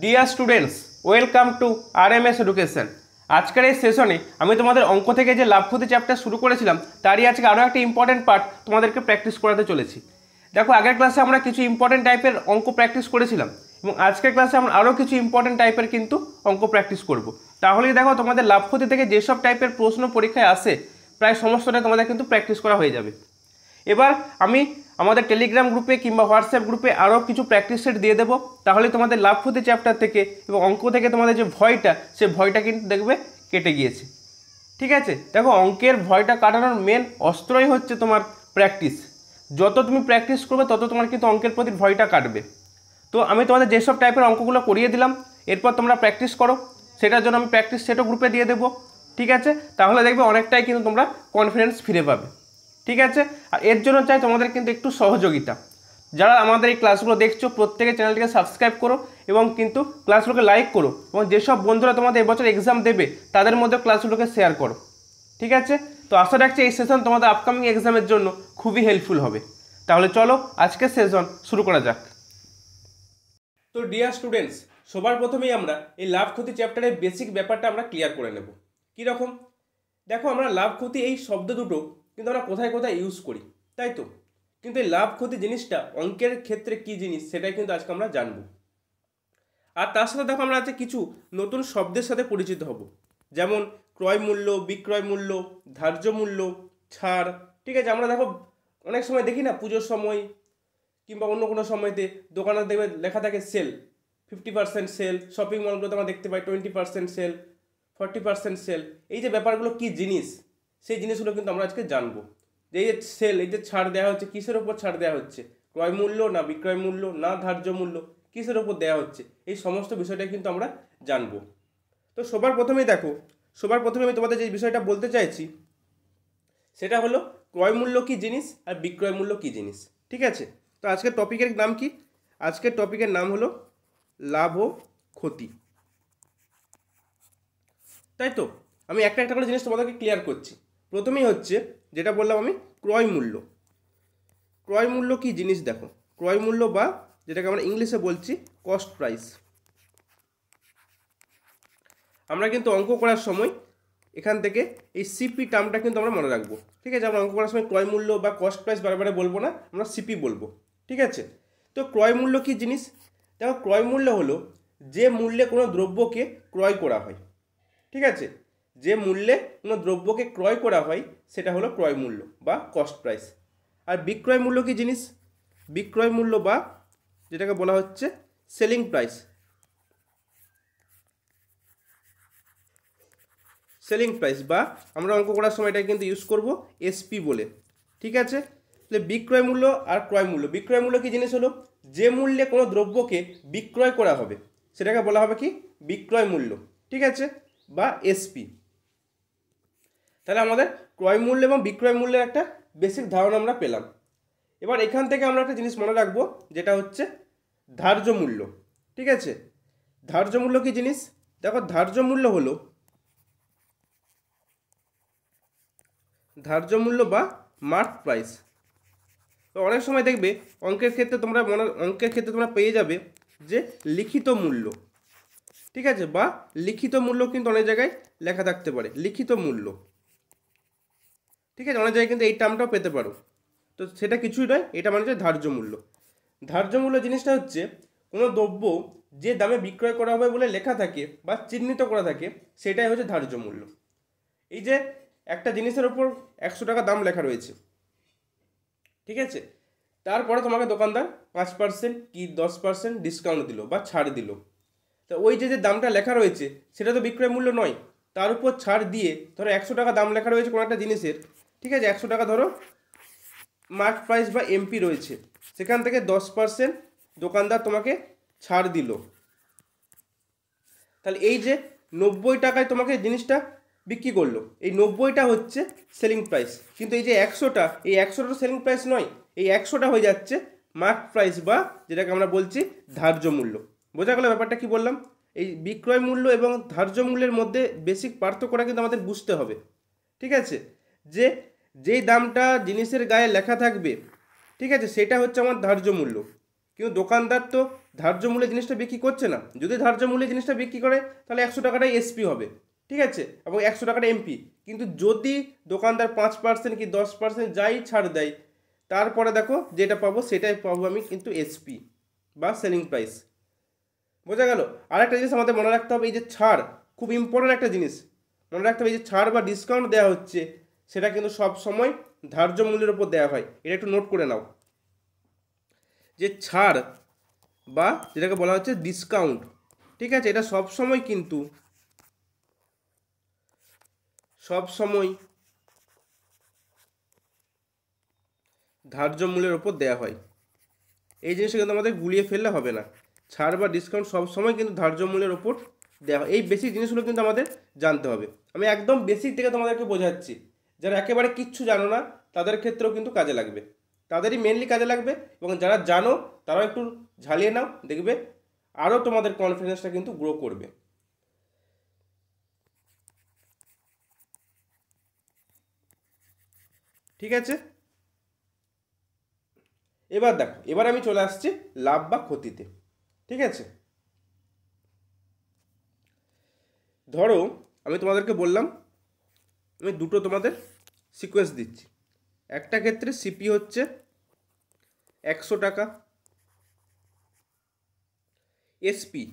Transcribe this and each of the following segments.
Dear students, welcome to RMS education. আজকের এই সেশনে আমি তোমাদের অঙ্ক থেকে যে লাভ ক্ষতি চ্যাপ্টার শুরু করেছিলাম তারই আজকে আরও একটা ইম্পর্টেন্ট পার্ট তোমাদেরকে প্র্যাকটিস করাতে চলেছি। দেখো, আগের ক্লাসে আমরা কিছু ইম্পর্টেন্ট টাইপের অঙ্ক প্র্যাকটিস করেছিলাম এবং আজকের ক্লাসে আমরা আরও কিছু ইম্পর্টেন্ট টাইপের কিন্তু অঙ্ক প্র্যাকটিস করব। তাহলেই দেখো তোমাদের লাভ ক্ষতি থেকে যেসব টাইপের প্রশ্ন পরীক্ষায় আসে প্রায় সমস্তটাই তোমাদের কিন্তু প্র্যাকটিস করা হয়ে যাবে। এবার আমি আমাদের টেলিগ্রাম গ্রুপে কিংবা হোয়াটসঅ্যাপ গ্রুপে আরও কিছু প্র্যাকটিস সেট দিয়ে দেবো, তাহলে তোমাদের লাভ ক্ষতি চ্যাপ্টার থেকে এবং অঙ্ক থেকে তোমাদের যে ভয়টা, সে ভয়টা কিন্তু দেখবে কেটে গিয়েছে। ঠিক আছে, দেখো অঙ্কের ভয়টা কাটানোর মেন অস্ত্রই হচ্ছে তোমার প্র্যাকটিস। যত তুমি প্র্যাকটিস করবে তত তোমার কিন্তু অঙ্কের প্রতি ভয়টা কাটবে। তো আমি তোমাদের যেসব টাইপের অঙ্কগুলো করিয়ে দিলাম, এরপর তোমরা প্র্যাকটিস করো, সেটার জন্য আমি প্র্যাকটিস সেটও গ্রুপে দিয়ে দেবো। ঠিক আছে, তাহলে দেখবে অনেকটাই কিন্তু তোমরা কনফিডেন্স ফিরে পাবে। ঠিক আছে, আর এর জন্য চাই তোমাদের কিন্তু একটু সহযোগিতা। যারা আমাদের এই ক্লাসগুলো দেখছো প্রত্যেকে চ্যানেলটিকে সাবস্ক্রাইব করো এবং কিন্তু ক্লাসগুলোকে লাইক করো, এবং যেসব বন্ধুরা তোমাদের এবছর এক্সাম দেবে তাদের মধ্যে ক্লাসগুলোকে শেয়ার করো। ঠিক আছে, তো আশা রাখছি এই সেশন তোমাদের আপকামিং এক্সামের জন্য খুবই হেল্পফুল হবে। তাহলে চলো আজকের সেশন শুরু করা যাক। তো ডিয়ার স্টুডেন্টস, সবার প্রথমেই আমরা এই লাভ ক্ষতি চ্যাপ্টারের বেসিক ব্যাপারটা আমরা ক্লিয়ার করে নেব। কীরকম? দেখো, আমরা লাভ ক্ষতি এই শব্দ দুটো কিন্তু আমরা কোথায় কোথায় ইউজ করি, তাই তো? কিন্তু এই লাভ ক্ষতি জিনিসটা অঙ্কের ক্ষেত্রে কি জিনিস সেটাই কিন্তু আজকে আমরা জানব। আর তার সাথে দেখো আমরা আজকে কিছু নতুন শব্দের সাথে পরিচিত হব, যেমন ক্রয় মূল্য, বিক্রয় মূল্য, ধার্য মূল্য, ছাড়। ঠিক আছে, আমরা দেখো অনেক সময় দেখি না, পুজোর সময় কিংবা অন্য কোনো সময়তে দোকানে দেখবে লেখা থাকে সেল, 50% সেল। শপিং মলগুলোতে আমরা দেখতে পাই 20% সেল, 40% সেল। এই যে ব্যাপারগুলো কি জিনিস, সেই জিনিসগুলো কিন্তু আমরা আজকে জানবো। যে এই যে সেল, এই যে ছাড় দেওয়া হচ্ছে, কিসের ওপর ছাড় দেওয়া হচ্ছে? ক্রয় মূল্য না বিক্রয় মূল্য না ধার্য মূল্য, কিসের ওপর দেওয়া হচ্ছে? এই সমস্ত বিষয়টা কিন্তু আমরা জানবো। তো সবার প্রথমেই দেখো, সবার প্রথমে আমি তোমাদের যে বিষয়টা বলতে চাইছি সেটা হলো ক্রয় মূল্য কি জিনিস আর বিক্রয় মূল্য কি জিনিস। ঠিক আছে, তো আজকের টপিকের নাম কি? আজকের টপিকের নাম হলো লাভ ও ক্ষতি। তাই তো, আমি একটা একটা করে জিনিস তোমাদেরকে ক্লিয়ার করছি। প্রথমেই হচ্ছে যেটা বললাম আমি, ক্রয় মূল্য। ক্রয় মূল্য কি জিনিস দেখো, ক্রয় মূল্য বা যেটাকে আমরা ইংলিশে বলছি কস্ট প্রাইস। আমরা কিন্তু অঙ্ক করার সময় এখান থেকে এই সিপি টার্মটা কিন্তু আমরা মনে রাখবো। ঠিক আছে, আমরা অঙ্ক করার সময় ক্রয় মূল্য বা কস্ট প্রাইস বারবার বলবো না, আমরা সিপি বলবো। ঠিক আছে, তো ক্রয় মূল্য কি জিনিস? দেখো, ক্রয় মূল্য হলো যে মূল্যে কোনো দ্রব্যকে ক্রয় করা হয়। ঠিক আছে, যে মূল্যে কোনো দ্রব্যকে ক্রয় করা হয় সেটা হলো ক্রয় মূল্য বা কস্ট প্রাইস। আর বিক্রয় মূল্য কি জিনিস? বিক্রয় মূল্য বা যেটাকে বলা হচ্ছে সেলিং প্রাইস। সেলিং প্রাইস বা আমরা অঙ্ক করার সময় এটা কিন্তু ইউজ করব এসপি বলে। ঠিক আছে, তাহলে বিক্রয় মূল্য আর ক্রয় মূল্য। বিক্রয় মূল্য কি জিনিস হলো যে মূল্যে কোনো দ্রব্যকে বিক্রয় করা হবে সেটাকে বলা হবে কি বিক্রয় মূল্য। ঠিক আছে, বা এসপি। তাহলে আমাদের ক্রয় মূল্য এবং বিক্রয় মূল্যের একটা বেসিক ধারণা আমরা পেলাম। এবার এখান থেকে আমরা একটা জিনিস মনে রাখবো, যেটা হচ্ছে ধার্য মূল্য। ঠিক আছে, ধার্য মূল্য কি জিনিস? দেখো, ধার্য মূল্য হলো ধার্য মূল্য বা মার্ক প্রাইস। তো অনেক সময় দেখবে অঙ্কের ক্ষেত্রে তোমরা পেয়ে যাবে যে লিখিত মূল্য। ঠিক আছে, বা লিখিত মূল্য কিন্তু অনেক জায়গায় লেখা থাকতে পারে, লিখিত মূল্য। ঠিক আছে, অনেক জায়গায় কিন্তু এই টার্মটাও পেতে পারো। তো সেটা কিছুই নয়, এটা মানে হচ্ছে ধার্য মূল্য। ধার্য মূল্য জিনিসটা হচ্ছে কোনো দ্রব্য যে দামে বিক্রয় করা হবে বলে লেখা থাকে বা চিহ্নিত করা থাকে, সেটাই হচ্ছে ধার্য মূল্য। এই যে একটা জিনিসের ওপর 100 টাকা দাম লেখা রয়েছে, ঠিক আছে, তারপরে তোমাকে দোকানদার 5% কি 10% ডিসকাউন্ট দিল বা ছাড় দিল। তো ওই যে দামটা লেখা রয়েছে সেটা তো বিক্রয় মূল্য নয়, তার উপর ছাড় দিয়ে ধরো 100 টাকা দাম লেখা রয়েছে কোনো একটা জিনিসের। ঠিক আছে, 100 টাকা ধরো মার্ক প্রাইস বা এমপি রয়েছে, সেখান থেকে 10% দোকানদার তোমাকে ছাড় দিল। তাহলে এই যে 90 টাকায় তোমাকে জিনিসটা বিক্রি করলো, এই 90টা হচ্ছে সেলিং প্রাইস। কিন্তু এই যে 100টা, এই 100টা সেলিং প্রাইস নয়, এই 100টা হয়ে যাচ্ছে মার্ক প্রাইস বা যেটাকে আমরা বলছি ধার্য মূল্য। বোঝা গেল ব্যাপারটা কি বললাম? এই বিক্রয় মূল্য এবং ধার্য মূল্যের মধ্যে বেসিক পার্থক্যটা কিন্তু আমাদের বুঝতে হবে। ঠিক আছে, যে যেই দামটা জিনিসের গায়ে লেখা থাকবে, ঠিক আছে, সেটা হচ্ছে আমার ধার্য মূল্য। কিন্তু দোকানদার তো ধার্য মূল্যে জিনিসটা বিক্রি করছে না। যদি ধার্য মূল্যে জিনিসটা বিক্রি করে তাহলে 100 টাকাটাই এসপি হবে, ঠিক আছে, এবং 100 টাকাটা এমপি। কিন্তু যদি দোকানদার 5% কি 10% যাই ছাড় দেয়, তারপরে দেখো যেটা পাবো সেটাই পাবো আমি কিন্তু এসপি বা সেলিং প্রাইস। বোঝা গেল? আরেকটা জিনিস আমাদের মনে রাখতে হবে, এই যে ছাড়, খুব ইম্পর্টেন্ট একটা জিনিস মনে রাখতে হবে, এই যে ছাড় বা ডিসকাউন্ট দেওয়া হচ্ছে সেটা কিন্তু সব সময় ধার্য মূল্যের উপর দেওয়া হয়। এটা একটু নোট করে নাও, যে ছাড় বা যেটাকে বলা হচ্ছে ডিসকাউন্ট, ঠিক আছে, এটা সব সময় কিন্তু ধার্য মূল্যের উপর দেওয়া হয়। এই জিনিসটা কিন্তু আমাদের গুলিয়ে ফেললে হবে না। ছাড় বা ডিসকাউন্ট সব সময় কিন্তু ধার্য মূল্যের উপর দেওয়া হয়। এই বেসিক জিনিসগুলো কিন্তু আমাদের জানতে হবে। আমি একদম বেসিক থেকে তোমাদেরকে বোঝাচ্ছি, যারা একেবারে কিচ্ছু জানো না তাদের ক্ষেত্রেও কিন্তু কাজে লাগবে, তাদেরই মেনলি কাজে লাগবে। এবং যারা জানো তারাও একটু ঝালিয়ে নাও, দেখবে আরও তোমাদের কনফিডেন্সটা কিন্তু গ্রো করবে। ঠিক আছে, এবার দেখো, এবার আমি চলে আসছি লাভ বা ক্ষতিতে। ঠিক আছে, ধরো আমি তোমাদেরকে বললাম, আমি দুটো তোমাদের সিকোয়েন্স দিচ্ছি। একটা ক্ষেত্রে সিপি হচ্ছে 100 টাকা, এসপি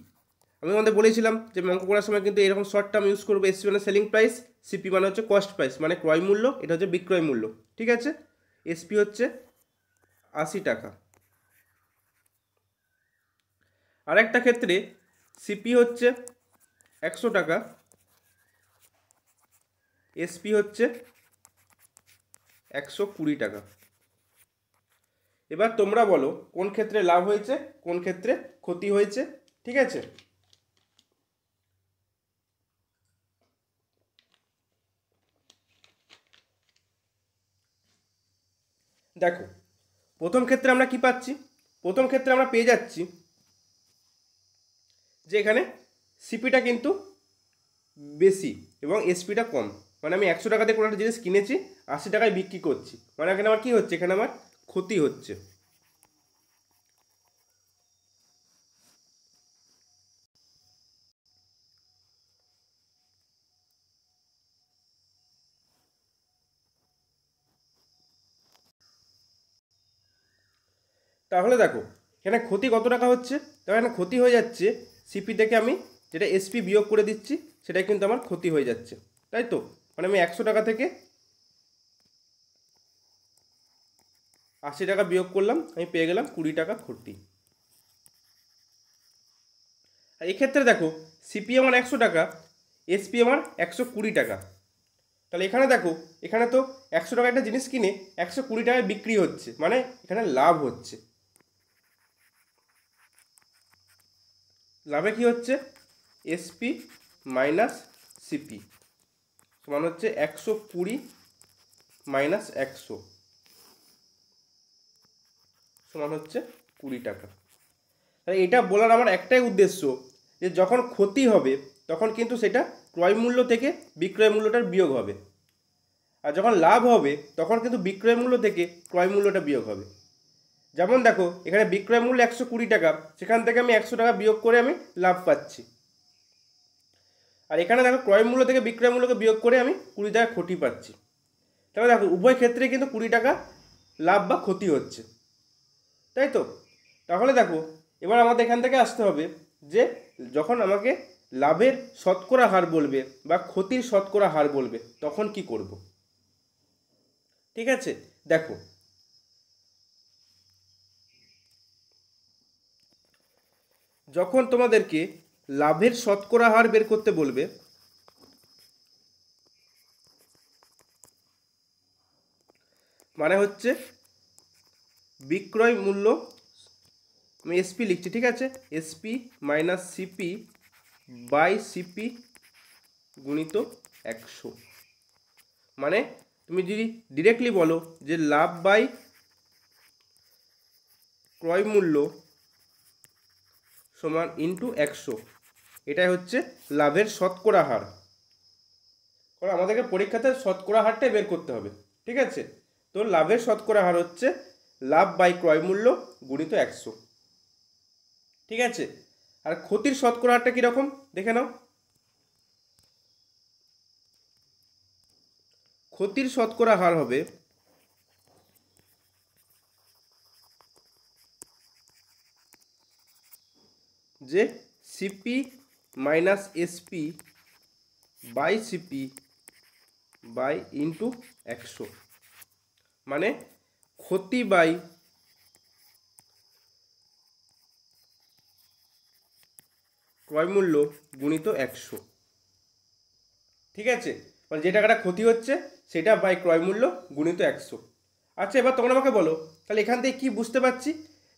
আমি তোমাদের বলেছিলাম যে অঙ্ক করার সময় কিন্তু এরকম শর্ট টার্ম ইউজ করবো। এসপি মানে সেলিং প্রাইস, সিপি মানে হচ্ছে কস্ট প্রাইস, মানে ক্রয় মূল্য, এটা হচ্ছে বিক্রয় মূল্য। ঠিক আছে, এসপি হচ্ছে 80 টাকা। আরেকটা ক্ষেত্রে সিপি হচ্ছে 100 টাকা, এসপি হচ্ছে 120 টাকা। এবার তোমরা বলো কোন ক্ষেত্রে লাভ হয়েছে, কোন ক্ষেত্রে ক্ষতি হয়েছে। ঠিক আছে, দেখো প্রথম ক্ষেত্রে আমরা কি পাচ্ছি, প্রথম ক্ষেত্রে আমরা পেয়ে যাচ্ছি যে এখানে সিপিটা কিন্তু বেশি এবং এসপিটা কম। মানে আমি 100 টাকাতে কোনো একটা জিনিস কিনেছি, 80 টাকায় বিক্রি করছি, মানে এখানে আমার কী হচ্ছে, এখানে আমার ক্ষতি হচ্ছে। তাহলে দেখো এখানে ক্ষতি কত টাকা হচ্ছে, তাহলে এখানে ক্ষতি হয়ে যাচ্ছে সিপি থেকে আমি যেটা এসপি বিয়োগ করে দিচ্ছি সেটাই কিন্তু আমার ক্ষতি হয়ে যাচ্ছে, তাই তো। মানে আমি 100 টাকা থেকে 80 টাকা বিয়োগ করলাম, আমি পেয়ে গেলাম 20 টাকা ক্ষতি। আর এক্ষেত্রে দেখো সিপি আমার 100 টাকা, এসপি আমার 120 টাকা। তাহলে এখানে দেখো, এখানে তো 100 টাকা একটা জিনিস কিনে 120 টাকায় বিক্রি হচ্ছে, মানে এখানে লাভ হচ্ছে। লাভে কি হচ্ছে, এসপি মাইনাস সিপি সমান হচ্ছে 120 মাইনাস 100 সমান হচ্ছে 20 টাকা। তাই এটা বলার আমার একটাই উদ্দেশ্য, যে যখন ক্ষতি হবে তখন কিন্তু সেটা ক্রয় মূল্য থেকে বিক্রয় মূল্যটার বিয়োগ হবে, আর যখন লাভ হবে তখন কিন্তু বিক্রয় মূল্য থেকে ক্রয় মূল্যটা বিয়োগ হবে। যেমন দেখো এখানে বিক্রয় মূল্য 120 টাকা, সেখান থেকে আমি 100 টাকা বিয়োগ করে আমি লাভ পাচ্ছি। আর এখানে দেখো ক্রয় মূল্য থেকে বিক্রয় মূল্যকে বিয়োগ করে আমি 20 টাকা ক্ষতি পাচ্ছি। তাহলে দেখো উভয় ক্ষেত্রে কিন্তু 20 টাকা লাভ বা ক্ষতি হচ্ছে, তাই তো। তাহলে দেখো এবার আমাদের এখান থেকে আসতে হবে যে যখন আমাকে লাভের শতকরা হার বলবে বা ক্ষতির শতকরা হার বলবে তখন কি করব। ঠিক আছে, দেখো যখন তোমাদেরকে লাভের শতকরা হার বের করতে বলবে, মানে হচ্ছে বিক্রয় মূল্য, আমি এসপি লিখছি, ঠিক আছে, SP minus CP by CP গুণিত 100। মানে তুমি যদি ডিরেক্টলি বলো যে লাভ বাই ক্রয় মূল্য সমান ইন্টু 100, এটাই হচ্ছে লাভের শতকরা হার। কারণ আমাদেরকে পরীক্ষাতে শতকরা হারটাই বের করতে হবে। ঠিক আছে, তো লাভের শতকরা হার হচ্ছে লাভ বাই ক্রয় মূল্য গুণিত 100। ঠিক আছে। আর ক্ষতির শতকরা হারটা কীরকম দেখে নাও। ক্ষতির শতকরা হার হবে যে CP minus SP by CP by into 100, মানে ক্ষতি বাই ক্রয় মূল্য গুণিত 100। ঠিক আছে, মানে যে টাকাটা ক্ষতি হচ্ছে সেটা বাই ক্রয় মূল্য গুণিত 100। আচ্ছা, এবার তোমরা আমাকে বলো তাহলে এখান থেকে কী বুঝতে পারছি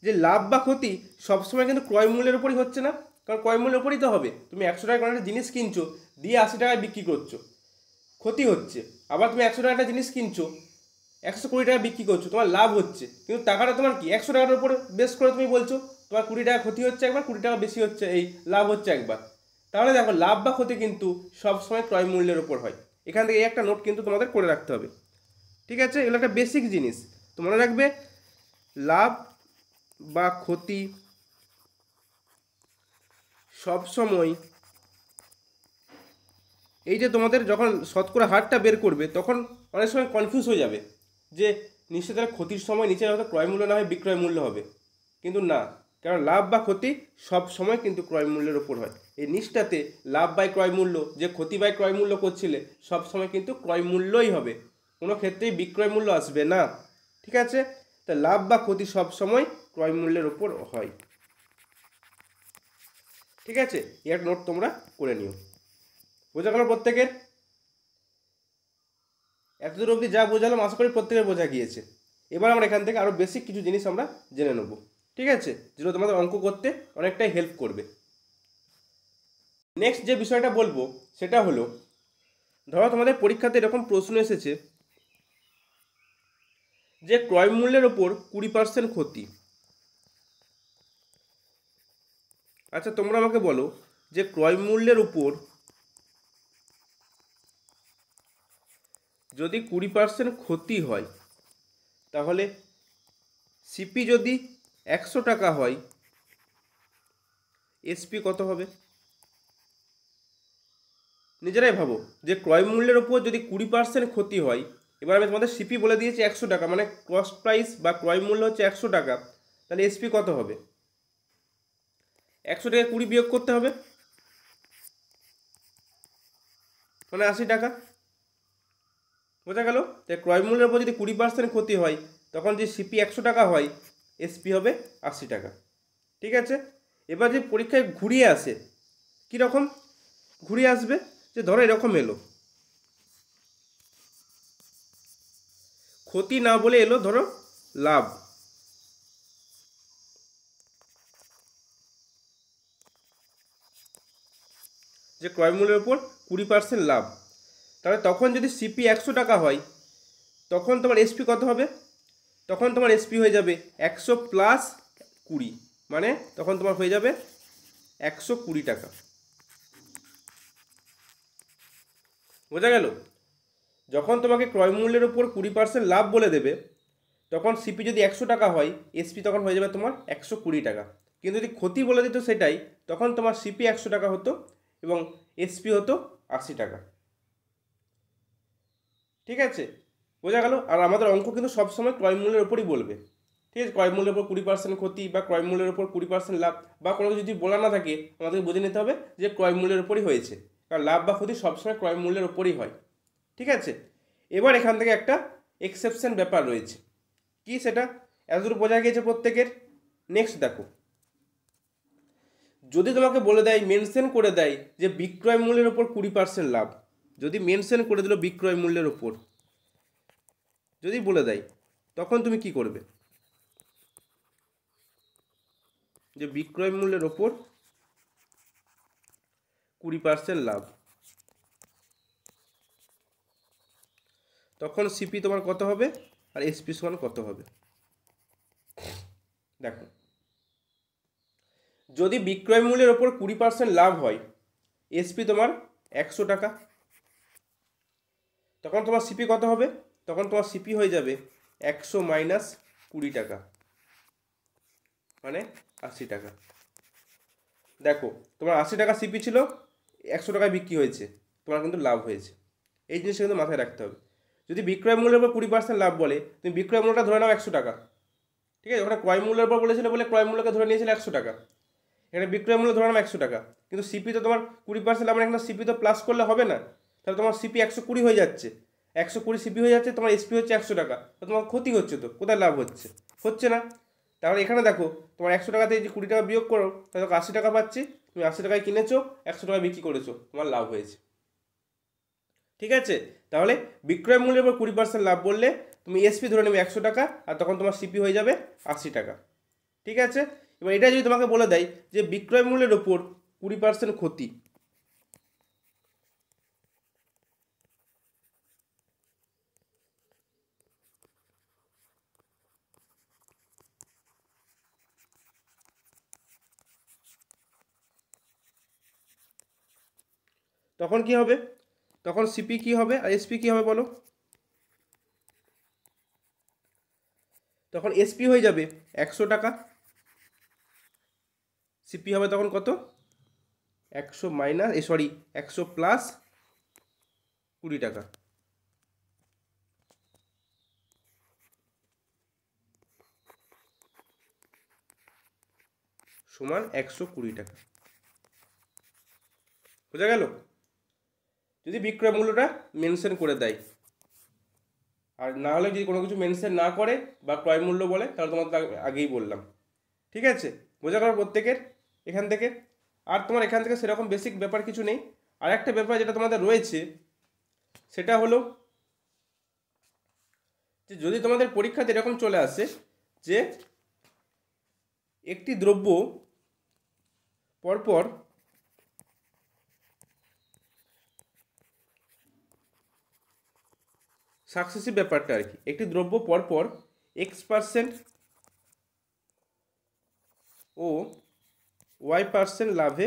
যে লাভ বা ক্ষতি সবসময় কিন্তু ক্রয় মূল্যের উপরই হচ্ছে না, কারণ ক্রয় মূল্যের উপরই তো হবে। তুমি 100 টাকা কোনো একটা জিনিস কিনছো, দিয়ে 80 টাকায় বিক্রি করছো, ক্ষতি হচ্ছে। আবার তুমি 100 টাকা একটা জিনিস কিনছো, 120 টাকা বিক্রি করছো, তোমার লাভ হচ্ছে, কিন্তু টাকাটা তোমার কি 100 টাকার উপরে বেস করে তুমি বলছো তোমার 20 টাকা ক্ষতি হচ্ছে একবার, 20 টাকা বেশি হচ্ছে, এই লাভ হচ্ছে একবার। তাহলে দেখো লাভ বা ক্ষতি কিন্তু সবসময় ক্রয় মূল্যের উপর হয়। এখান থেকে এই একটা নোট কিন্তু তোমাদের করে রাখতে হবে। ঠিক আছে, এগুলো একটা বেসিক জিনিস, তো মনে রাখবে লাভ বা ক্ষতি সবসময়, এই যে তোমাদের যখন শতকরা হারটা বের করবে তখন অনেক সময় কনফিউজ হয়ে যাবে যে নিশ্চয়ই তাহলে ক্ষতির সময় নিচে হয়তো ক্রয় মূল্য না হয় বিক্রয় মূল্য হবে, কিন্তু না, কারণ লাভ বা ক্ষতি সব সময় কিন্তু ক্রয় মূল্যের ওপর হয়। এই নিচটাতে লাভ বাই ক্রয় মূল্য, যে ক্ষতি বাই ক্রয় মূল্য করছিলে সব সময় কিন্তু ক্রয় মূল্যই হবে, কোনো ক্ষেত্রেই বিক্রয় মূল্য আসবে না। ঠিক আছে, তা লাভ বা ক্ষতি সব সময় ক্রয় মূল্যের ওপর হয়। ঠিক আছে, এর নোট তোমরা করে নিও। বোঝা গেল প্রত্যেকের? এতদূর অবধি যা বোঝালাম আশা করি প্রত্যেকের বোঝা গিয়েছে। এবার আমরা এখান থেকে আরও বেসিক কিছু জিনিস আমরা জেনে নেব। ঠিক আছে, যেগুলো তোমাদের অঙ্ক করতে অনেকটাই হেল্প করবে। নেক্সট যে বিষয়টা বলবো সেটা হলো, ধরো তোমাদের পরীক্ষাতে এরকম প্রশ্ন এসেছে যে ক্রয় মূল্যের ওপর 20% ক্ষতি। আচ্ছা, তোমরা আমাকে বলো যে ক্রয় মূল্যের উপর যদি 20% ক্ষতি হয় তাহলে সিপি যদি 100 টাকা হয় এসপি কত হবে? নিজেরাই ভাবো যে ক্রয় মূল্যের ওপর যদি 20% ক্ষতি হয়, এবার আমি তোমাদের সিপি বলে দিয়েছি 100 টাকা, মানে কস্ট প্রাইস বা ক্রয় মূল্য হচ্ছে 100 টাকা, তাহলে এসপি কত হবে? 100 টাকা 20 বিয়োগ করতে হবে, মানে 80 টাকা। বোঝা গেল? তাই ক্রয় মূল্যের উপর যদি 20% ক্ষতি হয় তখন যে সিপি 100 টাকা হয় এসপি হবে 80 টাকা। ঠিক আছে, এবার যে পরীক্ষায় ঘুরিয়ে আসে, কীরকম ঘুরিয়ে আসবে, যে ধরো এরকম এলো, ক্ষতি না বলে এলো ধরো লাভ, যে ক্রয় মূল্যের উপর 20% লাভ, তাহলে তখন যদি সিপি 100 টাকা হয় তখন তোমার এসপি কত হবে? তখন তোমার এসপি হয়ে যাবে 100 প্লাস 20, মানে তখন তোমার হয়ে যাবে 120 টাকা। বোঝা গেল? যখন তোমাকে ক্রয় মূল্যের উপর 20% লাভ বলে দেবে তখন সিপি যদি 100 টাকা হয় এসপি তখন হয়ে যাবে তোমার 120 টাকা। কিন্তু যদি ক্ষতি বলে দিত সেটাই, তখন তোমার সিপি 100 টাকা হতো এবং এসপি হতো 80 টাকা। ঠিক আছে, বোঝা গেল? আর আমাদের অঙ্ক কিন্তু সবসময় ক্রয় মূল্যের উপরই বলবে। ঠিক আছে, ক্রয় মূল্যের উপর 20% ক্ষতি বা ক্রয় মূল্যের উপর 20% লাভ বা কোনো কিছু যদি বলা না থাকে আমাদের বুঝে নিতে হবে যে ক্রয় মূল্যের উপরই হয়েছে, কারণ লাভ বা ক্ষতি সবসময় ক্রয় মূল্যের উপরই হয়। ঠিক আছে, এবার এখান থেকে একটা এক্সেপশন ব্যাপার রয়েছে, কি সেটা এতদূর বোঝা গিয়েছে প্রত্যেকের? নেক্সট দেখো, যদি তোমাকে বলে দেয়, মেনশন করে দেয় যে বিক্রয় মূল্যের ওপর 20% লাভ, যদি মেনশন করে দিল বিক্রয় মূল্যের ওপর যদি বলে দেয় তখন তুমি কি করবে? যে বিক্রয় মূল্যের ওপর 20% লাভ, তখন সিপি তোমার কত হবে আর এসপি সমান কত হবে? দেখো, যদি বিক্রয় মূল্যের ওপর 20% লাভ হয়, এসপি তোমার 100 টাকা, তখন তোমার সিপি কত হবে? তখন তোমার সিপি হয়ে যাবে 100 মাইনাস 20 টাকা, মানে 80 টাকা। দেখো তোমার 80 টাকা সিপি ছিল, 100 টাকায় বিক্রি হয়েছে, তোমার কিন্তু লাভ হয়েছে। এই জিনিসটা কিন্তু মাথায় রাখতে হবে। যদি বিক্রয় মূল্যের উপর 20% লাভ বলে, তুমি বিক্রয় মূল্যটা ধরে নাও 100 টাকা, ঠিক আছে? ওখানে ক্রয় মূল্যের উপর বলেছিল বলে ক্রয় মূল্যকে ধরে নিয়েছিল 100 টাকা, এখানে বিক্রয় মূল্য ধরে নাও 100 টাকা, কিন্তু সিপি তো তোমার 20% লাভ, এখানে সিপি তো প্লাস করলে হবে না, তাহলে তোমার সিপি 120 হয়ে যাচ্ছে, 120 সিপি হয়ে যাচ্ছে, তোমার এসপি হচ্ছে 100 টাকা, তো তোমার ক্ষতি হচ্ছে, তো কোথায় লাভ হচ্ছে? হচ্ছে না। তাহলে এখানে দেখো তোমার 100 টাকাতে যে 20 টাকা বিয়োগ করো, তাহলে 80 টাকা পাচ্ছি, তুমি 80 টাকায় কিনেছো, 100 টাকায় বিক্রি করেছো, তোমার লাভ হয়েছে। ঠিক আছে, তাহলে বিক্রয় মূল্যের উপর 20% লাভ বললে তুমি এসপি ধরে নেবে 100 টাকা, আর তখন তোমার সিপি হয়ে যাবে 80 টাকা। ঠিক আছে, এবার এটা যদি তোমাকে বলে দেয় যে বিক্রয় মূল্যের ওপর 20% ক্ষতি, তখন কি হবে? তখন সিপি কি হবে আর এসপি কি হবে বলো? তখন এসপি হয়ে যাবে 100 টাকা, সিপি হবে তখন কত? 100 মাইনাস 100 প্লাস 20 টাকা সমান 120 টাকা। বোঝা গেল? যদি বিক্রয় মূল্যটা মেনশন করে দেয়, আর না হলে যদি কোনো কিছু মেনশন না করে বা ক্রয় মূল্য বলে, তাহলে তোমার আগেই বললাম। ঠিক আছে, বোঝা গেল প্রত্যেকের এখান থেকে? আর তোমার এখান থেকে সেরকম বেসিক ব্যাপার কিছু নেই। আর একটা ব্যাপার যেটা তোমাদের রয়েছে, সেটা হলো যে যদি তোমাদের পরীক্ষাতে এরকম চলে আসে যে একটি দ্রব্য পরপর সাকসেসিভ ব্যাপারটা আর কি, একটি দ্রব্য পরপর X% ও Y% লাভে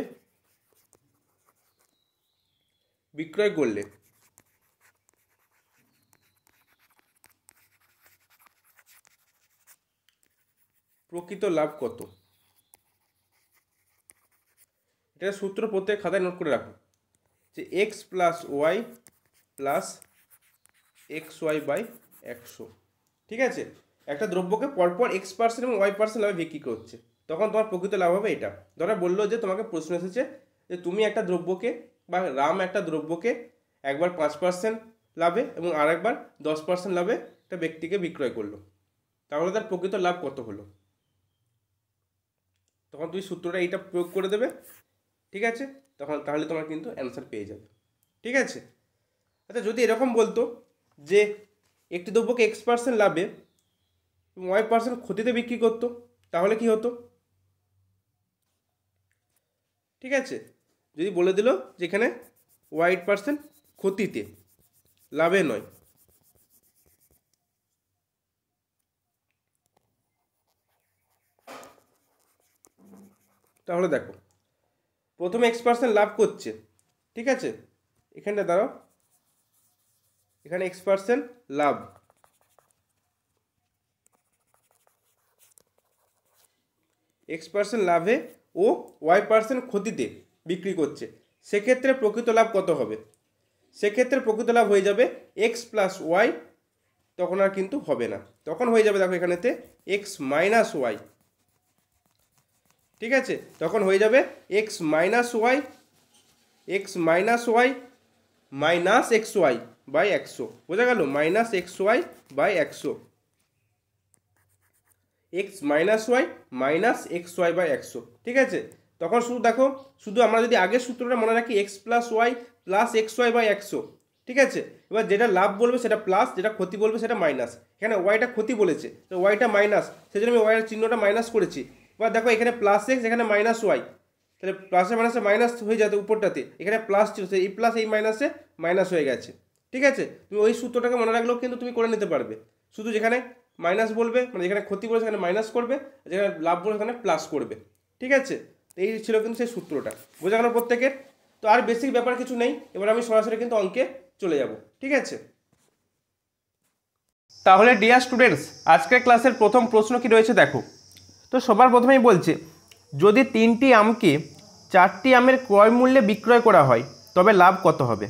বিক্রয় করলে প্রকৃত লাভ কত? এটা সূত্র প্রত্যেক খাতায় নোট করে রাখো যে X plus Y plus XY/100। ঠিক আছে, একটা দ্রব্যকে পরপর X% এবং Y% লাভে বিক্রি করছে, তখন তোমার প্রকৃত লাভ হবে এটা। ধরা বললো যে তোমাকে প্রশ্ন এসেছে যে তুমি একটা দ্রব্যকে বা রাম একটা দ্রব্যকে একবার 5% লাভে এবং আরেকবার 10% লাভে একটা ব্যক্তিকে বিক্রয় করলো, তাহলে তার প্রকৃত লাভ কত হলো? তখন তুমি সূত্রটা এইটা প্রয়োগ করে দেবে। ঠিক আছে, তাহলে তোমার কিন্তু অ্যান্সার পেয়ে যাবে। ঠিক আছে, আচ্ছা যদি এরকম বলতো যে একটি দ্রব্যকে X% লাভে এবং Y% ক্ষতিতে বিক্রি করতো, তাহলে কি হতো? ঠিক আছে, যদি বলে দিল যেখানে Y% ক্ষতিতে, লাভে নয়, তাহলে দেখো প্রথমে X% লাভ করছে। ঠিক আছে, এখানটা দাঁড়াও, এখানে X% লাভ, X% লাভে ও Y% ক্ষতিতে বিক্রি করছে, সেক্ষেত্রে প্রকৃত লাভ কত হবে? সেক্ষেত্রে প্রকৃত লাভ হয়ে যাবে X প্লাস ওয়াই, তখন আর কিন্তু হবে না, তখন হয়ে যাবে দেখো এখানেতে X মাইনাস ওয়াই। ঠিক আছে, তখন হয়ে যাবে X minus Y minus XY/100। বোঝা গেল? Minus XY/100, X minus Y minus XY/100। ঠিক আছে, তখন শুধু দেখো, শুধু আমরা যদি আগের সূত্রটা মনে রাখি X plus Y plus XY/100। ঠিক আছে, এবার যেটা লাভ বলবে সেটা প্লাস, যেটা ক্ষতি বলবে সেটা মাইনাস। এখানে ওয়াইটা ক্ষতি বলেছে, তো ওয়াইটা মাইনাস, সেই জন্য আমি ওয়াইয়ের চিহ্নটা মাইনাস করেছি। এবার দেখো এখানে প্লাস এক্স, এখানে মাইনাস ওয়াই, তাহলে প্লাসে মাইনাসে মাইনাস হয়ে যাতে উপরটাতে, এখানে প্লাস ছিল, এই প্লাস এই মাইনাসে মাইনাস হয়ে গেছে। ঠিক আছে, তুমি ওই সূত্রটাকে মনে রাখলেও কিন্তু তুমি করে নিতে পারবে, শুধু যেখানে মাইনাস বলবে মানে যেখানে ক্ষতি বলবে সেখানে মাইনাস করবে, যেখানে লাভ বলবে সেখানে প্লাস করবে। ঠিক আছে, এই ছিল কিন্তু সেই সূত্রটা। বোঝা গেল প্রত্যেকের? তো আর বেসিক ব্যাপার কিছু নেই, এবার আমি সরাসরি কিন্তু অঙ্কে চলে যাব। ঠিক আছে, তাহলে ডিয়ার স্টুডেন্টস, আজকের ক্লাসের প্রথম প্রশ্ন কি রয়েছে দেখো। তো সবার প্রথমেই বলছে, যদি 3টি আমকে 4টি আমের ক্রয় মূল্যে বিক্রয় করা হয় তবে লাভ কত হবে?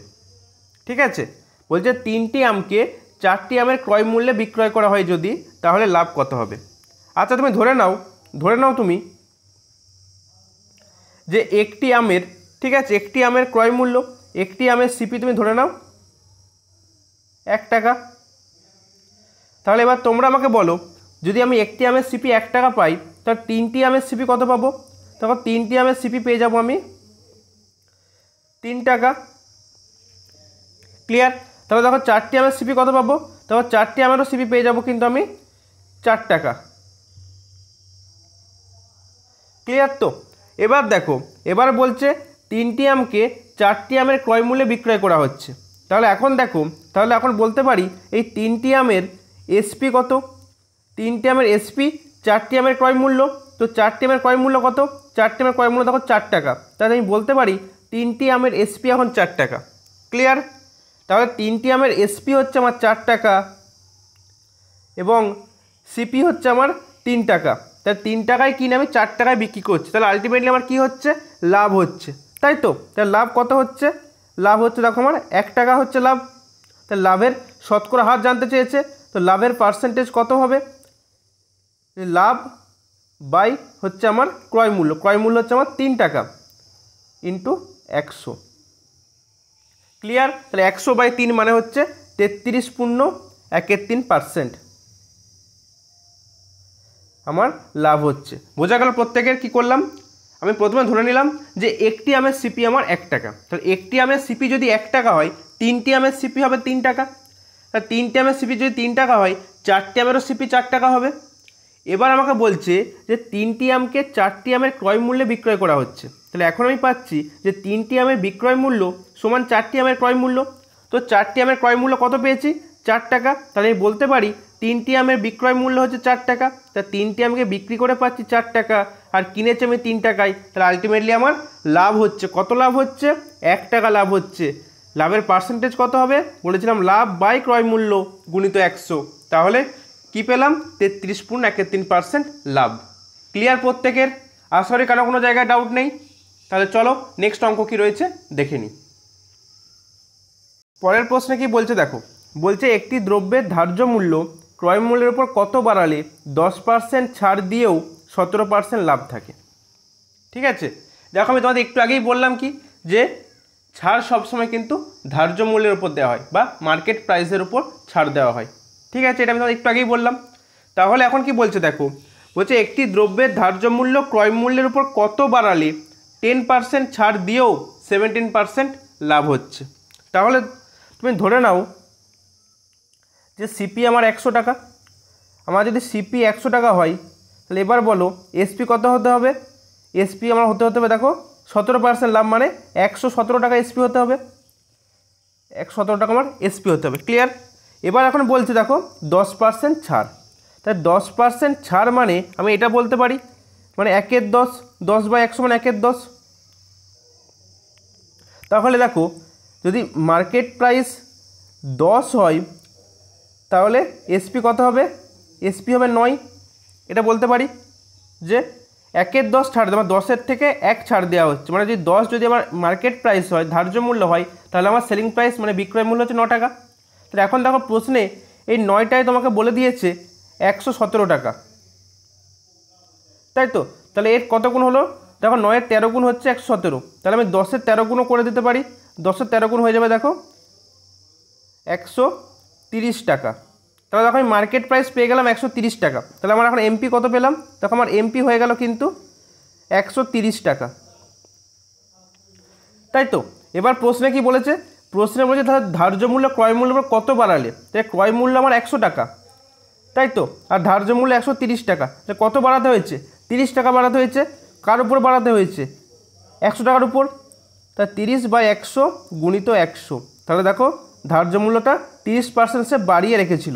ঠিক আছে, বলছে 3টি আমকে 4টি আমের ক্রয় মূল্যে বিক্রয় করা হয় যদি, তাহলে লাভ কত হবে? আচ্ছা তুমি ধরে নাও তুমি যে একটি আমের, ঠিক আছে, একটি আমের ক্রয় মূল্য, একটি আমের সিপি তুমি ধরে নাও 1 টাকা। তাহলে এবার তোমরা আমাকে বলো, যদি আমি একটি আমের সিপি 1 টাকা পাই, তাহলে 3টি আমের সিপি কত পাবো? তখন 3টি আমের সিপি পেয়ে যাবো আমি 3 টাকা। ক্লিয়ার? তাহলে দেখো 4টি আমের সিপি কত পাবো? তখন 4টি আমেরও সিপি পেয়ে যাবো কিন্তু আমি 4 টাকা। ক্লিয়ার তো? এবার দেখো, এবার বলছে 3টি আমকে 4টি আমের ক্রয় মূল্যে বিক্রয় করা হচ্ছে। তাহলে এখন দেখো, তাহলে এখন বলতে পারি এই 3টি আমের এসপি কত? 3টি আমের এসপি 4টি আমের ক্রয় মূল্য, তো 4টি আমের ক্রয় মূল্য কত? 4টি আমের ক্রয় মূল্য দেখো 4 টাকা। তাহলে আমি বলতে পারি 3টি আমের এসপি এখন 4 টাকা। ক্লিয়ার? তাহলে 3টি আমের এসপি হচ্ছে আমার 4 টাকা এবং সিপি হচ্ছে আমার 3 টাকা। তাহলে 3 টাকায় কিনে আমি 4 টাকায় বিক্রি করছি, তাহলে আলটিমেটলি আমার কী হচ্ছে? লাভ হচ্ছে, তাই তো? তাহলে লাভ কত হচ্ছে? লাভ হচ্ছে দেখো আমার 1 টাকা হচ্ছে লাভ। তাহলে লাভের শতকরা হার জানতে চেয়েছে, তো লাভের পার্সেন্টেজ কত হবে? লাভ বাই হচ্ছে আমার ক্রয় মূল্য, ক্রয় মূল্য হচ্ছে আমার 3 টাকা ইন্টু 100। ক্লিয়ার? তাহলে 100/3 মানে হচ্ছে 33.13% আমার লাভ হচ্ছে। বোঝা গেল প্রত্যেকের? কী করলাম আমি? প্রথমে ধরে নিলাম যে একটি আমের সিপি আমার 1 টাকা। তাহলে একটি আমের সিপি যদি 1 টাকা হয়, 3টি আমের সিপি হবে 3 টাকা। তাহলে 3টি আমের সিপি যদি 3 টাকা হয়, 4টি আমেরও সিপি 4 টাকা হবে। এবার আমাকে বলছে যে 3টি আমকে 4টি আমের ক্রয় মূল্যে বিক্রয় করা হচ্ছে। তাহলে এখন আমি পাচ্ছি যে 3টি আমের বিক্রয় মূল্য সমান 4টি আমের ক্রয় মূল্য। তো 4টি আমের ক্রয় মূল্য কত পেয়েছি? 4 টাকা। তাহলে আমি বলতে পারি 3টি আমের বিক্রয় মূল্য হচ্ছে 4 টাকা। তা 3টি আমকে বিক্রি করে পাচ্ছি 4 টাকা, আর কিনেছি আমি 3 টাকায়। তাহলে আলটিমেটলি আমার লাভ হচ্ছে কত? লাভ হচ্ছে 1 টাকা লাভ হচ্ছে। লাভের পার্সেন্টেজ কত হবে? বলেছিলাম লাভ বাই ক্রয় মূল্য গুণিত 100। তাহলে কি পেলাম? 33.13% লাভ। ক্লিয়ার প্রত্যেকের? আশা করি কারো কোনো জায়গায় ডাউট নেই। তাহলে চলো নেক্সট অঙ্ক কী রয়েছে দেখে নিই। পরের প্রশ্নে কি বলছে দেখো, বলছে একটি দ্রব্যের ধার্য মূল্য ক্রয় মূল্যের উপর কত বাড়ালে 10% ছাড় দিয়েও 17% লাভ থাকে? ঠিক আছে, দেখো আমি তোমাদের একটু আগেই বললাম কি, যে ছাড় সবসময় কিন্তু ধার্য মূল্যের উপর দেওয়া হয় বা মার্কেট প্রাইসের উপর ছাড় দেওয়া হয়। ঠিক আছে, এটা আমি তোমাদের একটু আগেই বললাম। তাহলে এখন কি বলছে দেখো, বলছে একটি দ্রব্যের ধার্য মূল্য ক্রয় মূল্যের উপর কত বাড়ালে 10% ছাড় দিয়েও 17% লাভ হচ্ছে। তাহলে তুমি ধরে নাও যে সিপি আমার 100 টাকা। আমার যদি সিপি 100 টাকা হয়, তাহলে এবার বলো এসপি কত হতে হবে? এসপি আমার হতে হবে দেখো 17% লাভ, মানে 117 টাকা এসপি হতে হবে। 117 টাকা আমার এসপি হতে হবে। ক্লিয়ার? এবার এখন বলছে দেখো 10% ছাড়। তাই 10% ছাড় মানে আমি এটা বলতে পারি, মানে 1/10, 10/100 মানে 1/10। তাহলে দেখো যদি মার্কেট প্রাইস 10 হয়, তাহলে এসপি কত হবে? এসপি হবে 9। এটা বলতে পারি যে 1/10 ছাড়, আমার 10-এর থেকে 1 ছাড় দেওয়া হচ্ছে, মানে যদি 10 যদি আমার মার্কেট প্রাইস হয়, ধার্য মূল্য হয়, তাহলে আমার সেলিং প্রাইস মানে বিক্রয় মূল্য হচ্ছে 9 টাকা। তাহলে এখন দেখো প্রশ্নে এই 9টায় তোমাকে বলে দিয়েছে 117 টাকা, তাই তো? তাহলে এর কত গুণ হলো? দেখো 9-এর 13 গুণ হচ্ছে 117। তাহলে আমি 10-এর 13 গুণও করে দিতে পারি। 10-এর 13 গুণ হয়ে যাবে দেখো 130 টাকা। তাহলে দেখো আমি মার্কেট প্রাইস পেয়ে গেলাম 130 টাকা। তাহলে আমার এখন এমপি কত পেলাম? দেখো আমার এমপি হয়ে গেল কিন্তু 130 টাকা, তাই তো? এবার প্রশ্নে কি বলেছে? প্রশ্নে বলেছে তাহলে ধার্য মূল্য ক্রয় মূল্যের উপর কত বাড়ালে? তাই ক্রয় মূল্য আমার 100 টাকা, তাই তো? আর ধার্য মূল্য 130 টাকা। তাহলে কত বাড়াতে হয়েছে? 30 টাকা বাড়াতে হয়েছে। কার উপর বাড়াতে হয়েছে? 100 টাকার উপর। তা 30/100 গুণিত 100। তাহলে দেখো ধার্য মূল্যটা 30% সে বাড়িয়ে রেখেছিল।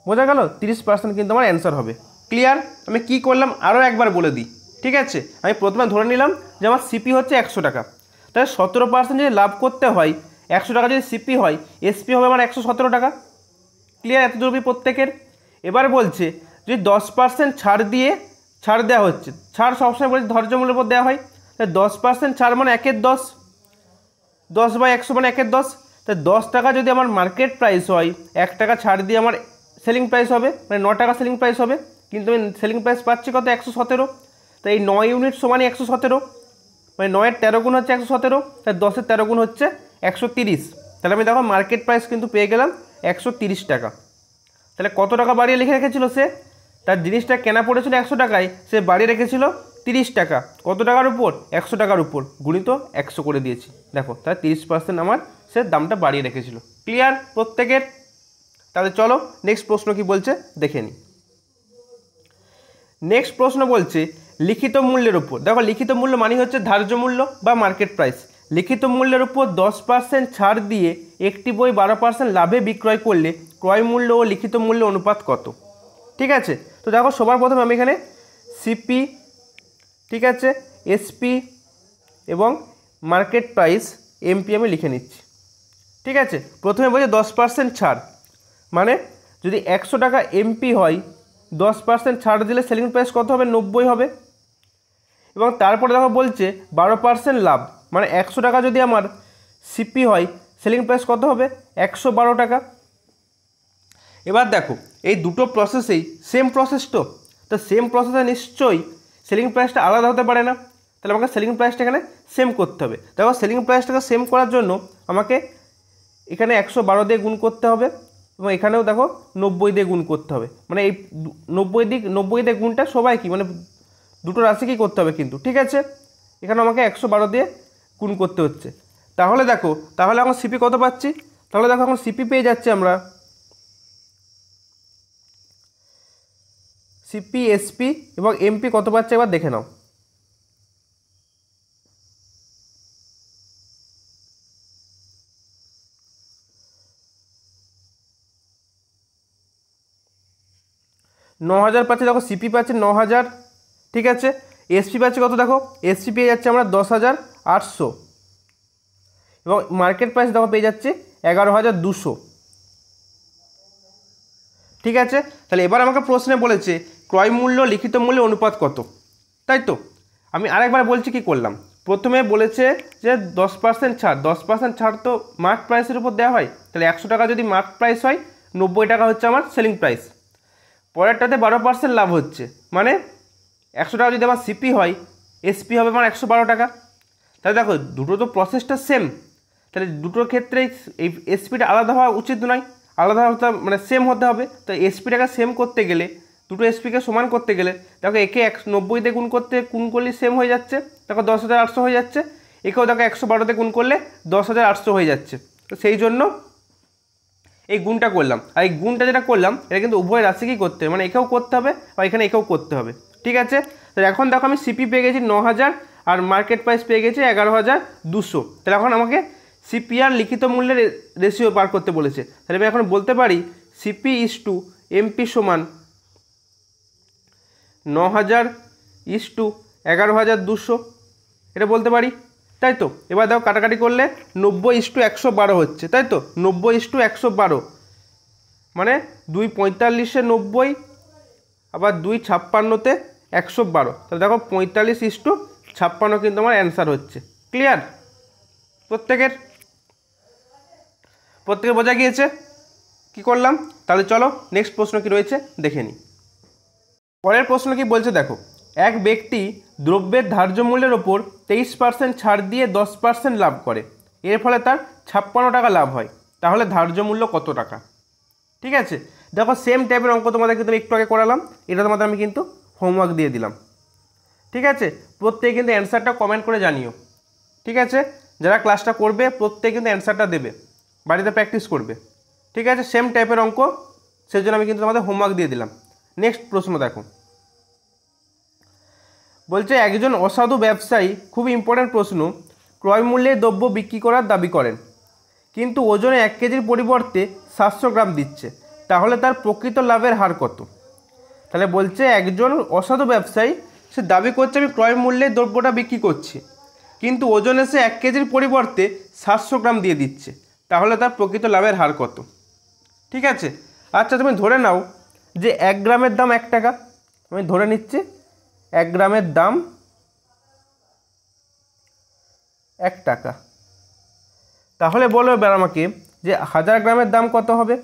বোঝা গেল? 30% কিন্তু আমার অ্যান্সার হবে। ক্লিয়ার? আমি কি করলাম আরও একবার বলে দিই। ঠিক আছে, আমি প্রথমে ধরে নিলাম যে আমার সিপি হচ্ছে 100 টাকা। তাহলে 17% যদি লাভ করতে হয়, 100 টাকা যদি সিপি হয়, এসপি হবে আমার 117 টাকা। ক্লিয়ার? এত দূরবি প্রত্যেকের? এবার বলছে যদি 10% ছাড় দেওয়া হচ্ছে, ছাড় সবসময় বলছে ধার্য মূল্যের উপর দেওয়া হয়, 10% ছাড় মানে 1/10, 10/100 মানে 1/10। তাই 10 টাকা যদি আমার মার্কেট প্রাইস হয়, 1 টাকা ছাড় দিয়ে আমার সেলিং প্রাইস হবে, মানে 9 টাকা সেলিং প্রাইস হবে। কিন্তু আমি সেলিং প্রাইস পাচ্ছি কত? 117। তাই এই 9 ইউনিট সমানই 117, মানে 9-এর 13 গুণ হচ্ছে 117, তাই 10-এর 13 গুণ হচ্ছে 130। তাহলে আমি দেখো মার্কেট প্রাইস কিন্তু পেয়ে গেলাম 130 টাকা। তাহলে কত টাকা বাড়িয়ে লিখে রেখেছিল সে? তার জিনিসটা কেনা পড়েছিল 100 টাকায়, সে বাড়িয়ে রেখেছিল 30 টাকা। কত টাকার উপর? 100 টাকার উপর, গুণিত 100 করে দিয়েছি। দেখো তাহলে 30% আমার সে দামটা বাড়িয়ে রেখেছিল। ক্লিয়ার প্রত্যেকের? তাহলে চলো নেক্সট প্রশ্ন কি বলছে দেখে নিই। নেক্সট প্রশ্ন বলছে লিখিত মূল্যের উপর। দেখো লিখিত মূল্য মানে হচ্ছে ধার্য মূল্য বা মার্কেট প্রাইস। লিখিত মূল্যের উপর 10% ছাড় দিয়ে একটি বই 12% লাভে বিক্রয় করলে ক্রয় মূল্য ও লিখিত মূল্য অনুপাত কত? ঠিক আছে, তো দেখো সবার প্রথমে আমি এখানে সিপি, ঠিক আছে, এসপি এবং মার্কেট প্রাইস এমপি আমি লিখে নিচ্ছি। ঠিক আছে, প্রথমে বলছে 10% ছাড়, মানে যদি 100 টাকা এমপি হয়, 10% ছাড় দিলে সেলিং প্রাইস কত হবে? 90 হবে। এবং তারপরে দেখো বলছে 12% লাভ, মানে 100 টাকা যদি আমার সিপি হয়, সেলিং প্রাইস কত হবে? 112 টাকা। এবার দেখো এই দুটো প্রসেসেই সেম প্রসেস, তো সেম প্রসেসে নিশ্চয়ই সেলিং প্রাইসটা আলাদা হতে পারে না। তাহলে আমাকে সেলিং প্রাইসটা এখানে সেম করতে হবে। দেখো সেলিং প্রাইসটাকে সেম করার জন্য আমাকে এখানে 112 দিয়ে গুণ করতে হবে এবং এখানেও দেখো 90 দিয়ে গুণ করতে হবে। মানে এই 90 দিয়ে গুণটা সবাই কি, মানে দুটো রাশি কি করতে হবে কিন্তু, ঠিক আছে। এখানে আমাকে 112 দিয়ে গুণ করতে হচ্ছে। তাহলে দেখো, তাহলে এখন সিপি কত পাচ্ছি? তাহলে দেখো এখন সিপি পেয়ে যাচ্ছি আমরা, সিপি, এসপি এবং এমপি কত পাচ্ছে এবার দেখে নাও। ন হাজার পাচ্ছে, দেখো সিপি পাচ্ছে 9000, ঠিক আছে। এসপি পাচ্ছে কত? দেখো এসপি পেয়ে যাচ্ছে আমরা 10,800 এবং মার্কেট প্রাইস দেখো পেয়ে যাচ্ছে 11,200, ঠিক আছে। তাহলে এবার আমাকে প্রশ্নে বলেছে ক্রয় মূল্য লিখিত মূল্য অনুপাত কত, তাই তো। আমি আরেকবার বলছি কি করলাম। প্রথমে বলেছে যে 10% ছাড়, 10% ছাড় তো মার্ক প্রাইসের উপর দেওয়া হয়। তাহলে 100 টাকা যদি মার্ক প্রাইস হয়, 90 টাকা হচ্ছে আমার সেলিং প্রাইস। পরেরটাতে 12% লাভ হচ্ছে, মানে 100 টাকা যদি আমার সিপি হয়, এসপি হবে আমার 112 টাকা। তাহলে দেখো দুটো তো প্রসেসটা সেম, তাহলে দুটোর ক্ষেত্রেই এই এসপিটা আলাদা হওয়া উচিত নয়, আলাদা হতে মানে সেম হতে হবে। তো এসপিটাকে সেম করতে গেলে, দুটো এসপিকে সমান করতে গেলে দেখো একে 90 দিয়ে গুণ করলে সেম হয়ে যাচ্ছে, দেখো 10,800 হয়ে যাচ্ছে। একেও দেখো 112 দিয়ে গুণ করলে 10,800 হয়ে যাচ্ছে। তো সেই জন্য এই গুণটা করলাম। আর এই গুণটা যেটা করলাম এটা কিন্তু উভয় রাশিকেই করতে হবে, মানে একেও করতে হবে বা এখানে একেও করতে হবে, ঠিক আছে। তো এখন দেখো আমি সিপি পেয়ে গেছি 9,000 আর মার্কেট প্রাইস পেয়ে গেছি 11,200। তাহলে এখন আমাকে সিপি আর লিখিত মূল্যের রেশিও বার করতে বলেছে। তাহলে আমি এখন বলতে পারি সিপি ইস টু এমপি সমান 9,000 ইস টু 11,200, এটা বলতে পারি, তাই তো। এবার দেখো কাটাকাটি করলে 90:112 হচ্ছে, তাই তো। 90:112 মানে 245-এ 90, আবার 256-তে 112। তাহলে দেখো 45:56 কিন্তু আমার অ্যান্সার হচ্ছে। ক্লিয়ার প্রত্যেকের? প্রত্যেকে বোঝা গিয়েছে কি করলাম? তাহলে চলো নেক্সট প্রশ্ন কি রয়েছে দেখে নিই। পরের প্রশ্ন কি বলছে দেখো, এক ব্যক্তি দ্রব্যের ধার্য মূল্যের ওপর 23% ছাড় দিয়ে 10% লাভ করে, এর ফলে তার 56 টাকা লাভ হয়। তাহলে ধার্য মূল্য কত টাকা? ঠিক আছে, দেখো সেম টাইপের অঙ্ক তোমাদের কিন্তু একটু আগে করালাম, এটা তোমাদের আমি কিন্তু হোমওয়ার্ক দিয়ে দিলাম, ঠিক আছে। প্রত্যেকে কিন্তু অ্যান্সারটা কমেন্ট করে জানিও, ঠিক আছে। যারা ক্লাসটা করবে প্রত্যেকে কিন্তু অ্যান্সারটা দেবে, বাড়িতে প্র্যাকটিস করবে, ঠিক আছে। সেম টাইপের অঙ্ক, সেই জন্য আমি কিন্তু তোমাদের হোমওয়ার্ক দিয়ে দিলাম। নেক্সট প্রশ্ন দেখো, বলছে একজন অসাধু ব্যবসায়ী, খুব ইম্পর্ট্যান্ট প্রশ্ন, ক্রয় মূল্যে দ্রব্য বিক্রি করার দাবি করেন, কিন্তু ওজনে 1 কেজির পরিবর্তে 700 গ্রাম দিচ্ছে, তাহলে তার প্রকৃত লাভের হার কত? তাহলে বলছে একজন অসাধু ব্যবসায়ী, সে দাবি করছে আমি ক্রয় মূল্যে দ্রব্যটা বিক্রি করছি, কিন্তু ওজনে সে 1 কেজির পরিবর্তে 700 গ্রাম দিয়ে দিচ্ছে, তাহলে তার প্রকৃত লাভের হার কত? ঠিক আছে, আচ্ছা তুমি ধরে নাও যে 1 গ্রামের দাম 1 টাকা, আমি ধরে নিচ্ছি 1 গ্রামের দাম 1 টাকা। তাহলে বলো এবার আমাকে যে 1000 গ্রামের দাম কত হবে?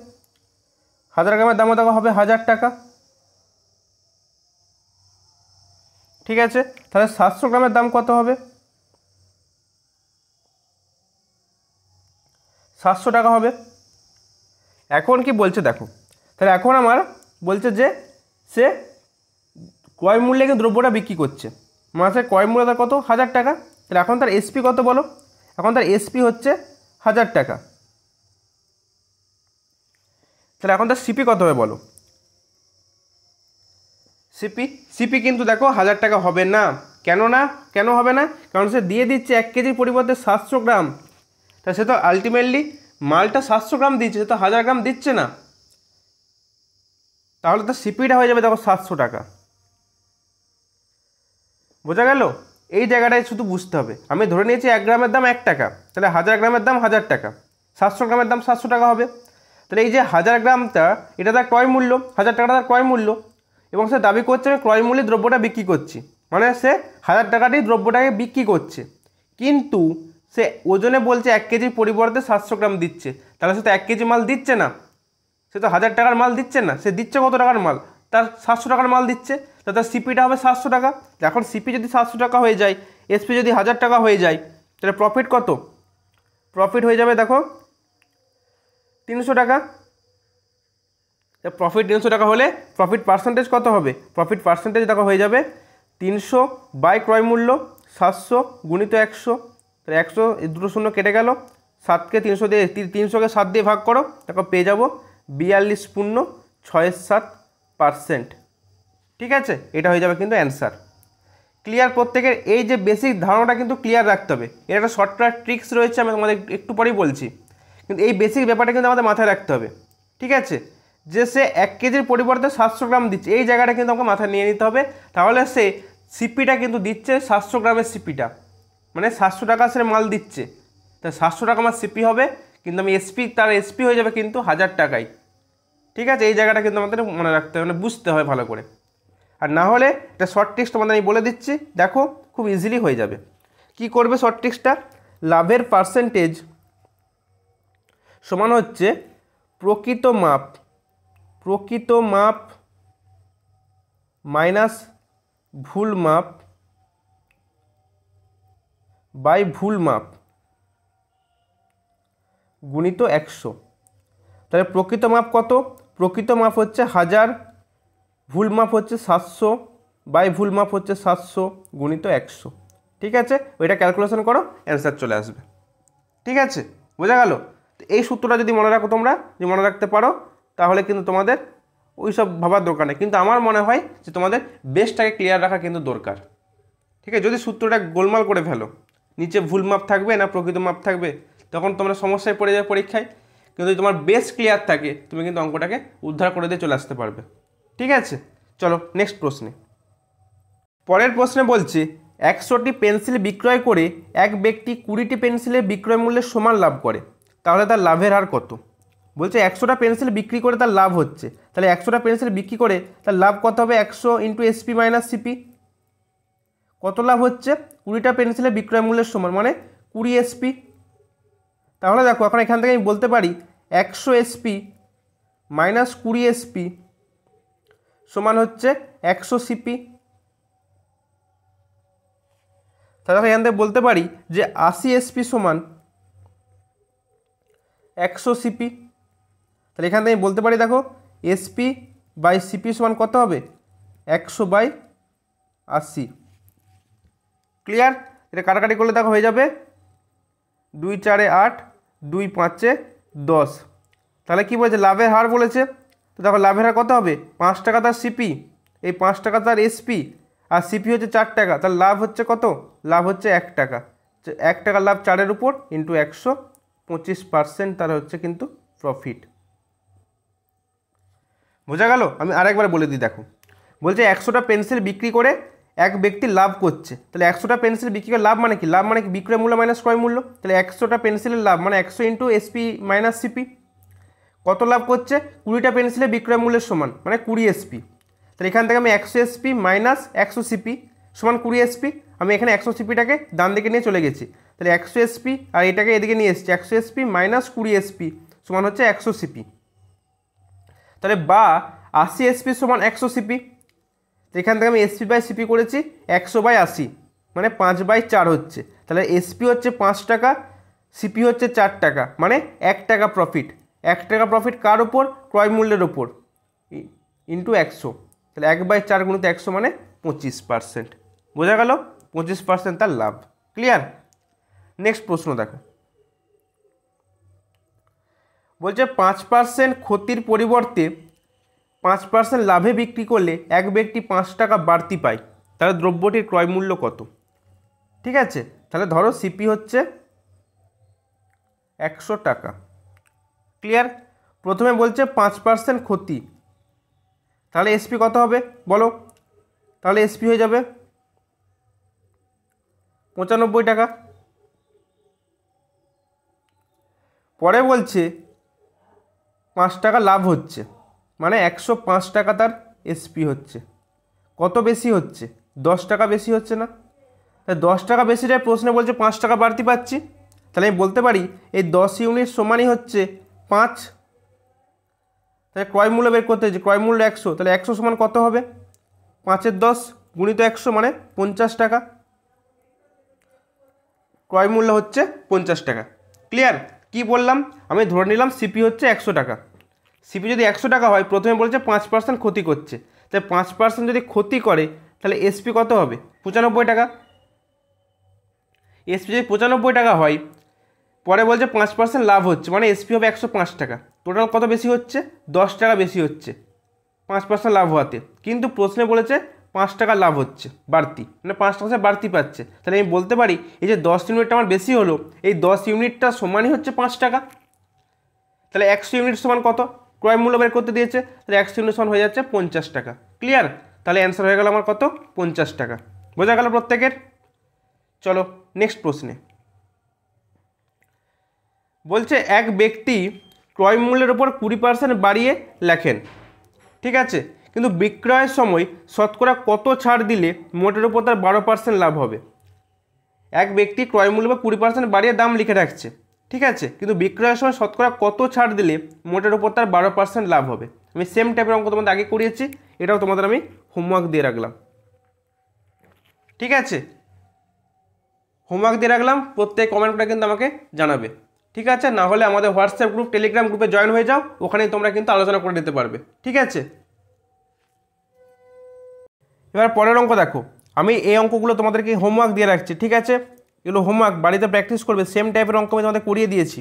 1000 গ্রামের দাম কত হবে? 1000 টাকা। ঠিক আছে, তাহলে 700 গ্রামের দাম কত হবে? 700 টাকা হবে। এখন কি বলছে দেখো, তাহলে এখন আমার বলছে যে সে ক্রয় মূল্যে কিন্তু দ্রব্যটা বিক্রি করছে, মাসের ক্রয় মূল্য তার কত? 1000 টাকা। তাহলে এখন তার এসপি কত বলো? এখন তার এসপি হচ্ছে 1000 টাকা। তাহলে এখন তার সিপি কত হবে বলো? সিপি কিন্তু দেখো 1000 টাকা হবে না। কেন হবে না? কারণ সে দিয়ে দিচ্ছে 1 কেজির পরিবর্তে 700 গ্রাম। তা সে তো আলটিমেটলি মালটা 700 গ্রাম দিচ্ছে, সে তো 1000 গ্রাম দিচ্ছে না। তাহলে তার সিপিটা হয়ে যাবে দেখো 700 টাকা। বোঝা গেল? এই জায়গাটায় শুধু বুঝতে হবে। আমি ধরে নিয়েছি 1 গ্রামের দাম 1 টাকা, তাহলে 1000 গ্রামের দাম 1000 টাকা, 700 গ্রামের দাম 700 টাকা হবে। তাহলে এই যে 1000 গ্রামটা, এটা তার ক্রয় মূল্য, 1000 টাকাটা তার ক্রয় মূল্য, এবং সে দাবি করছে আমি ক্রয় মূল্যে দ্রব্যটা বিক্রি করছি, মানে সে 1000 টাকাতেই দ্রব্যটাকে বিক্রি করছে। কিন্তু সে ওজনে বলছে 1 কেজির পরিবর্তে 700 গ্রাম দিচ্ছে। তাহলে সে তো 1 কেজি মাল দিচ্ছে না, সে তো 1000 টাকার মাল দিচ্ছে না। সে দিচ্ছে কত টাকার মাল? তার 700 টাকার মাল দিচ্ছে। তো তার সিপিটা হবে 700 টাকা। এখন সিপি যদি 700 টাকা হয়ে যায়, এসপি যদি 1000 টাকা হয়ে যায়, তাহলে প্রফিট কত? প্রফিট হয়ে যাবে দেখো 300 টাকা। প্রফিট 300 টাকা হলে প্রফিট পার্সেন্টেজ কত হবে? প্রফিট পার্সেন্টেজ দেখো হয়ে যাবে 300 বাই ক্রয় মূল্য 700 গুণিত 100। তাহলে 100 দুটো শূন্য কেটে গেল, 7কে 300 দিয়ে 300কে 7 দিয়ে ভাগ করো, দেখো পেয়ে যাবো 42.67%। ঠিক আছে, এটা হয়ে যাবে কিন্তু অ্যান্সার। ক্লিয়ার? প্রত্যেকের এই যে বেসিক ধারণাটা কিন্তু ক্লিয়ার রাখতে হবে। এর একটা শর্টকাট ট্রিক্স রয়েছে, আমি তোমাদের একটু পরেই বলছি, কিন্তু এই বেসিক ব্যাপারটা কিন্তু আমাদের মাথায় রাখতে হবে। ঠিক আছে, যে সে 1 কেজির পরিবর্তে 700 গ্রাম দিচ্ছে, এই জায়গাটা কিন্তু আমাকে মাথায় নিয়ে নিতে হবে। তাহলে সে সিপিটা কিন্তু দিচ্ছে 700 গ্রামের সিপিটা, মানে 700 টাকা সে মাল দিচ্ছে, তাই 700 টাকা আমার সিপি হবে, কিন্তু আমি তার এসপি হয়ে যাবে কিন্তু 1000 টাকায়। ঠিক আছে, এই জায়গাটা কিন্তু আমাদের মনে রাখতে হবে, মানে বুঝতে হয় ভালো করে। আর না হলে এটা শর্ট ট্রিক্স তোমাদের আমি বলে দিচ্ছি, দেখো খুব ইজিলি হয়ে যাবে। কি করবে শর্ট ট্রিক্সটা? লাভের পার্সেন্টেজ সমান হচ্ছে প্রকৃত মাপ মাইনাস ভুল মাপ বাই ভুল মাপ গুণিত 100। তাহলে প্রকৃত মাপ কত? প্রকৃত মাপ হচ্ছে 1000, ভুল মাপ হচ্ছে 700 বাই ভুল মাপ হচ্ছে 700 গুণিত 100। ঠিক আছে, ওইটা ক্যালকুলেশন করো, অ্যান্সার চলে আসবে। ঠিক আছে, বোঝা গেল? তো এই সূত্রটা যদি মনে রাখো, তোমরা যদি মনে রাখতে পারো, তাহলে কিন্তু তোমাদের ওই সব ভাবার দরকার নেই। কিন্তু আমার মনে হয় যে তোমাদের বেসটাকে ক্লিয়ার রাখা কিন্তু দরকার। ঠিক আছে, যদি সূত্রটা গোলমাল করে ফেলো, নিচে ভুল মাপ থাকবে না প্রকৃত মাপ থাকবে, তখন তোমরা সমস্যায় পড়ে যাবে পরীক্ষায়। কিন্তু যদি তোমার বেস ক্লিয়ার থাকে, তুমি কিন্তু অঙ্কটাকে উদ্ধার করে দিয়ে চলে আসতে পারবে। ঠিক আছে, চলো নেক্সট প্রশ্নে। পরের প্রশ্নে বলছে 100টি পেন্সিল বিক্রয় করে এক ব্যক্তি 20টি পেন্সিলের বিক্রয় মূল্যের সমান লাভ করে, তাহলে তার লাভের হার কত? বলছে 100টা পেন্সিল বিক্রি করে তার লাভ হচ্ছে, তাহলে 100টা পেন্সিল বিক্রি করে তার লাভ কত হবে? 100 ইন্টু এসপি মাইনাস সিপি। কত লাভ হচ্ছে? 20টা পেন্সিলের বিক্রয় মূল্যের সমান, মানে 20 এসপি। তাহলে দেখো এখন এখান থেকে আমি বলতে পারি 100 এসপি মাইনাস 20 এসপি সমান হচ্ছে 100 সিপি। তাহলে এখান থেকে বলতে পারি যে 80 এসপি সমান 100 সিপি। তাহলে এখান থেকে বলতে পারি দেখো এসপি বাই সিপি সমান কত হবে? 100 বাই 80। ক্লিয়ার? এটা কাটাকাটি করলে দেখো হয়ে যাবে 2 4 8, 2 5 10। তাহলে কি বলেছে? লাভের হার বলেছে। তো দেখো লাভের হার কত হবে? 5 টাকা তার সিপি, এই 5 টাকা তার এসপি, আর সিপি হচ্ছে 4 টাকা। তার লাভ হচ্ছে কত? লাভ হচ্ছে 1 টাকা। 1 টাকার লাভ 4-এর উপর ইন্টু 100, 25% তার হচ্ছে কিন্তু প্রফিট। বোঝা গেল? আমি আরেকবার বলে দিই, দেখো বলছে 100টা পেন্সিল বিক্রি করে এক ব্যক্তি লাভ করছে, তাহলে 100টা পেন্সিল বিক্রি করে লাভ মানে কি? লাভ মানে কি? বিক্রয় মূল্য মাইনাস ক্রয় মূল্য। তাহলে 100টা পেন্সিলের লাভ মানে 100 ইন্টু এসপি মাইনাস সিপি। কত লাভ করছে? 20টা পেন্সিলের বিক্রয় মূল্যের সমান, মানে 20 এসপি। তাহলে এখান থেকে আমি 100 এসপি মাইনাস 100 সিপি সমান 20 এসপি। আমি এখানে 100 সিপিটাকে ডান দিকে নিয়ে চলে গেছি, তাহলে 100 এসপি আর এটাকে এদিকে নিয়ে এসছি 100 এসপি মাইনাস 20 এসপি সমান হচ্ছে 100 সিপি। তাহলে বা 80 এসপি সমান 100 সিপি। এখান থেকে আমি এসপি বাই সিপি করেছি 100/80 মানে 5/4 হচ্ছে। তাহলে এসপি হচ্ছে 5 টাকা, সিপি হচ্ছে 4 টাকা, মানে 1 টাকা প্রফিট। 1 টাকা প্রফিট কার ওপর? ক্রয় মূল্যের ওপর, ইন্টু 100। তাহলে 1/4 গুণিত 100 মানে 25%। বোঝা গেল? 25% তার লাভ। ক্লিয়ার? নেক্সট প্রশ্ন দেখো, বলছে 5% ক্ষতির পরিবর্তে 5% লাভে বিক্রি করলে এক ব্যক্তি 5 টাকা বাড়তি পায়, তাহলে দ্রব্যটির ক্রয় মূল্য কত? ঠিক আছে, তাহলে ধরো সিপি হচ্ছে 100 টাকা। ক্লিয়ার? প্রথমে বলছে 5% ক্ষতি, তাহলে এসপি কত হবে বলো? তাহলে এসপি হয়ে যাবে 95 টাকা। পরে বলছে 5 টাকা লাভ হচ্ছে, মানে 105 টাকা তার এসপি হচ্ছে। কত বেশি হচ্ছে? 10 টাকা বেশি হচ্ছে না? তাই 10 টাকা বেশি যায়, প্রশ্নে বলছে 5 টাকা বাড়তি পাচ্ছি, তাহলে আমি বলতে পারি এই 10 ইউনিট সমানই হচ্ছে 5। তাহলে ক্রয় মূল্য বের করতে হচ্ছে, ক্রয় মূল্য 100, তাহলে 100 সমান কত হবে? 5-এর 10 গুণিত 100 মানে 50 টাকা। ক্রয় মূল্য হচ্ছে 50 টাকা। ক্লিয়ার? কি বললাম? আমি ধরে নিলাম সিপি হচ্ছে 100 টাকা। সিপি যদি 100 টাকা হয়, প্রথমে বলছে 5% ক্ষতি করছে, তাই 5% যদি ক্ষতি করে তাহলে এসপি কত হবে? 95 টাকা। এসপি যদি 95 টাকা হয়, পরে বলছে 5% লাভ হচ্ছে, মানে এসপি হবে 105 টাকা। টোটাল কত বেশি হচ্ছে? 10 টাকা বেশি হচ্ছে 5% লাভ হওয়াতে, কিন্তু প্রশ্নে বলেছে 5 টাকা লাভ হচ্ছে বাড়তি, মানে 5 টাকা বাড়তি পাচ্ছে। তাহলে আমি বলতে পারি এই যে 10 ইউনিটটা আমার বেশি হলো, এই 10 ইউনিটটা সমানই হচ্ছে 5 টাকা। তাহলে 100 ইউনিট সমান কত? ক্রয় মূল্য বের করতে দিয়েছে, তাহলে 100 ইউনিট সমান হয়ে যাচ্ছে 50 টাকা। ক্লিয়ার? তাহলে অ্যান্সার হয়ে গেল আমার কত? 50 টাকা। বোঝা গেল প্রত্যেকের? চলো নেক্সট প্রশ্নে। বলছে এক ব্যক্তি ক্রয় মূল্যের ওপর 20% বাড়িয়ে লেখেন, ঠিক আছে, কিন্তু বিক্রয়ের সময় শতকরা কত ছাড় দিলে মোটের ওপর তার 12% লাভ হবে? এক ব্যক্তি ক্রয় মূল্য বা 20% বাড়িয়ে দাম লিখে রাখছে, ঠিক আছে, কিন্তু বিক্রয়ের সময় শতকরা কত ছাড় দিলে মোটের ওপর তার 12% লাভ হবে? আমি সেম টাইপের অঙ্ক তোমাদের আগে করিয়েছি, এটাও তোমাদের আমি হোমওয়ার্ক দিয়ে রাখলাম। ঠিক আছে, হোমওয়ার্ক দিয়ে রাখলাম, প্রত্যেক কমেন্টটা কিন্তু আমাকে জানাবে। ঠিক আছে, না হলে আমাদের হোয়াটসঅ্যাপ গ্রুপ, টেলিগ্রাম গ্রুপে জয়েন হয়ে যাও, ওখানেই তোমরা কিন্তু আলোচনা করে নিতে পারবে। ঠিক আছে, এবার পরের অঙ্ক দেখো। আমি এই অঙ্কগুলো তোমাদেরকে হোমওয়ার্ক দিয়ে রাখছি, ঠিক আছে, এগুলো হোমওয়ার্ক বাড়িতে প্র্যাকটিস করবে। সেম টাইপের অঙ্ক আমি তোমাদের করিয়ে দিয়েছি,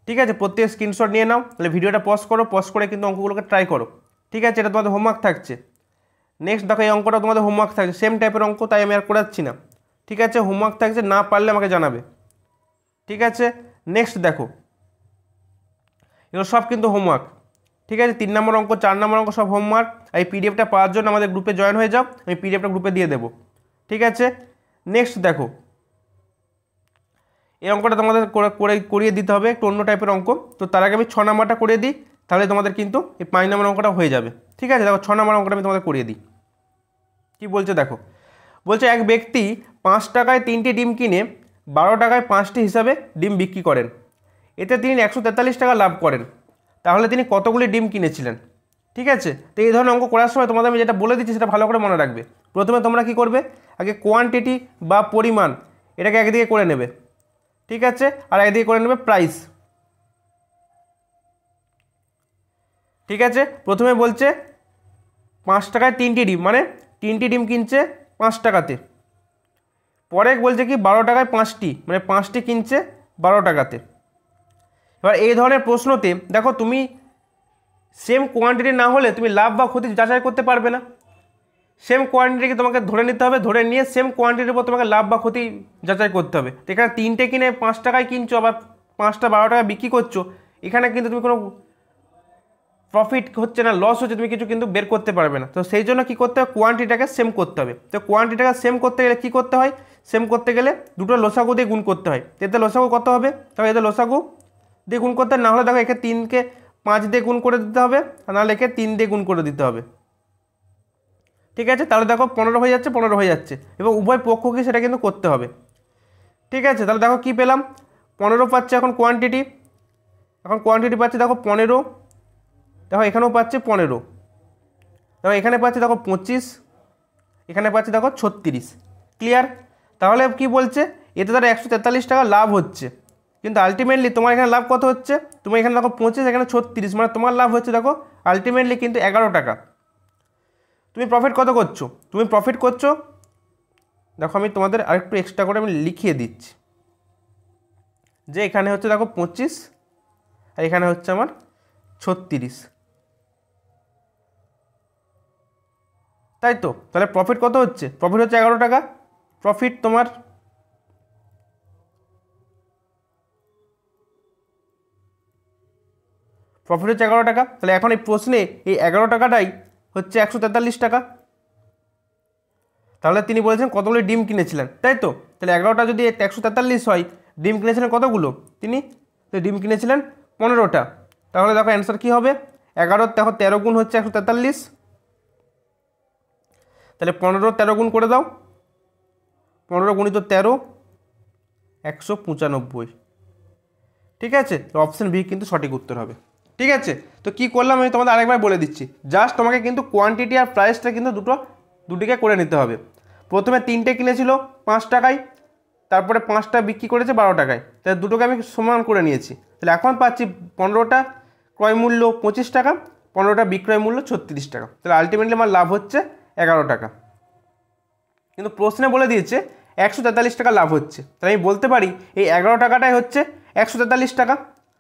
ঠিক আছে। প্রত্যেক স্ক্রিনশট নিয়ে নাও, তাহলে ভিডিওটা পজ করো, পজ করে কিন্তু অঙ্কগুলোকে ট্রাই করো। ঠিক আছে, এটা তোমাদের হোমওয়ার্ক থাকছে। নেক্সট দেখো, এই অঙ্কটা তোমাদের হোমওয়ার্ক থাকছে, সেম টাইপের অঙ্ক, তাই আমি আর করাচ্ছি না। ঠিক আছে, হোমওয়ার্ক থাকছে, না পারলে আমাকে জানাবে। ঠিক আছে, নেক্সট দেখো, এগুলো সব কিন্তু হোমওয়ার্ক। ঠিক আছে, 3 নম্বর অঙ্ক, 4 নম্বর অঙ্ক সব হোমওয়ার্ক। এই পিডিএফটা পাওয়ার জন্য আমাদের গ্রুপে জয়েন হয়ে যাও, আমি পিডিএফটা গ্রুপে দিয়ে দেবো। ঠিক আছে, নেক্সট দেখো, এই অঙ্কটা তোমাদের করিয়ে দিতে হবে, একটু অন্য টাইপের অঙ্ক। তো তার আগে আমি 6 নম্বরটা করে দিই, তাহলে তোমাদের কিন্তু এই 5 নম্বর অঙ্কটা হয়ে যাবে। ঠিক আছে, দেখো 6 নম্বর অঙ্কটা আমি তোমাদের করিয়ে দিই। কি বলছে দেখো, বলছে এক ব্যক্তি 5 টাকায় 3টি ডিম কিনে 12 টাকায় 5টি হিসাবে ডিম বিক্রি করেন, এতে তিনি 143 টাকা লাভ করেন, তাহলে তিনি কতগুলি ডিম কিনেছিলেন? ঠিক আছে, তো এই ধরনের অঙ্ক করার সময় তোমাদের আমি যেটা বলে দিচ্ছি সেটা ভালো করে মনে রাখবে। প্রথমে তোমরা কি করবে, আগে কোয়ান্টিটি বা পরিমাণ এটাকে একদিকে করে নেবে, ঠিক আছে, আর একদিকে করে নেবে প্রাইস। ঠিক আছে, প্রথমে বলছে 5 টাকায় 3টি ডিম, মানে 3টি ডিম কিনছে 5 টাকাতে। পরে বলছে কি 12 টাকায় 5টি, মানে 5টি কিনছে 12 টাকাতে। এবার এই ধরনের প্রশ্নতে দেখো, তুমি সেম কোয়ান্টিটি না হলে তুমি লাভ বা ক্ষতি যাচাই করতে পারবে না। সেম কোয়ান্টিটিকে তোমাকে ধরে নিতে হবে, ধরে নিয়ে সেম কোয়ান্টিটির উপর তোমাকে লাভ বা ক্ষতি যাচাই করতে হবে। তো এখানে 3টে কিনে 5 টাকায় কিনছো, আবার 5টা 12 টাকায় বিক্রি করছো, এখানে কিন্তু তুমি কোনো প্রফিট হচ্ছে না, লস হচ্ছে, তুমি কিছু কিন্তু বের করতে পারবে না। তো সেই জন্য কী করতে হবে, কোয়ান্টিটিটাকে সেম করতে হবে। তো কোয়ান্টিটিটাকে সেম করতে গেলে কী করতে হয়, সেম করতে গেলে দুটো লসাগু দিয়ে গুণ করতে হয়। এতে লসাগু কত হবে, তবে এতে লসাগু দিয়ে গুণ করতে, না হলে দেখো একে 3কে 5 দিয়ে গুণ করে দিতে হবে, আর নাহলে একে 3 দিয়ে গুণ করে দিতে হবে। ঠিক আছে, তাহলে দেখো 15 হয়ে যাচ্ছে, 15 হয়ে যাচ্ছে, এবং উভয় পক্ষকে সেটা কিন্তু করতে হবে। ঠিক আছে, তাহলে দেখো কী পেলাম, 15 পাচ্ছে এখন কোয়ান্টিটি, পাচ্ছে দেখো 15, দেখো এখানেও পাচ্ছে 15, দেখো এখানে পাচ্ছে দেখো 25, এখানে পাচ্ছে দেখো 36। ক্লিয়ার? তাহলে কি বলছে, এতে তার 143 টাকা লাভ হচ্ছে, কিন্তু আলটিমেটলি তোমার এখানে লাভ কত হচ্ছে, তুমি এখানে দেখো 25, এখানে 36, মানে তোমার লাভ হচ্ছে দেখো আলটিমেটলি কিন্তু 11 টাকা। তুমি প্রফিট কত করছো, দেখো আমি তোমাদের আরেকটু এক্সট্রা করে আমি লিখিয়ে দিচ্ছি, যে এখানে হচ্ছে দেখো 25 আর এখানে হচ্ছে আমার 36, তাই তো? তাহলে প্রফিট কত হচ্ছে, প্রফিট হচ্ছে 11 টাকা। প্রফিট তোমার হচ্ছে 11 টাকা। তাহলে এখন এই প্রশ্নে এই 11 টাকাটাই হচ্ছে 143 টাকা। তাহলে তিনি বলেছেন কতগুলো ডিম কিনেছিলেন, তাই তো? তাহলে 11টা যদি 143 হয়, ডিম কিনেছিলেন কতগুলো তিনি? তো ডিম কিনেছিলেন 15টা। তাহলে দেখো অ্যান্সার কী হবে, 11 দেখো 13 গুণ হচ্ছে 143, তাহলে 15 13 গুণ করে দাও, 15 গুণিত 13 195। ঠিক আছে, তো অপশান বি কিন্তু সঠিক উত্তর হবে। ঠিক আছে, তো কি করলাম আমি তোমাদের আরেকবার বলে দিচ্ছি, জাস্ট তোমাকে কিন্তু কোয়ান্টিটি আর প্রাইসটা কিন্তু দুটিকে করে নিতে হবে। প্রথমে 3টে কিনেছিল 5 টাকায়, তারপরে 5টা বিক্রি করেছে 12 টাকায়, তাহলে দুটোকে আমি সমান করে নিয়েছি। তাহলে এখন পাচ্ছি 15টা ক্রয় মূল্য 25 টাকা, 15টা বিক্রয় মূল্য 36 টাকা। তাহলে আলটিমেটলি আমার লাভ হচ্ছে 11 টাকা। কিন্তু প্রশ্নে বলে দিয়েছে 143 টাকা লাভ হচ্ছে, তাহলে আমি বলতে পারি এই 11 টাকাটাই হচ্ছে 143 টাকা।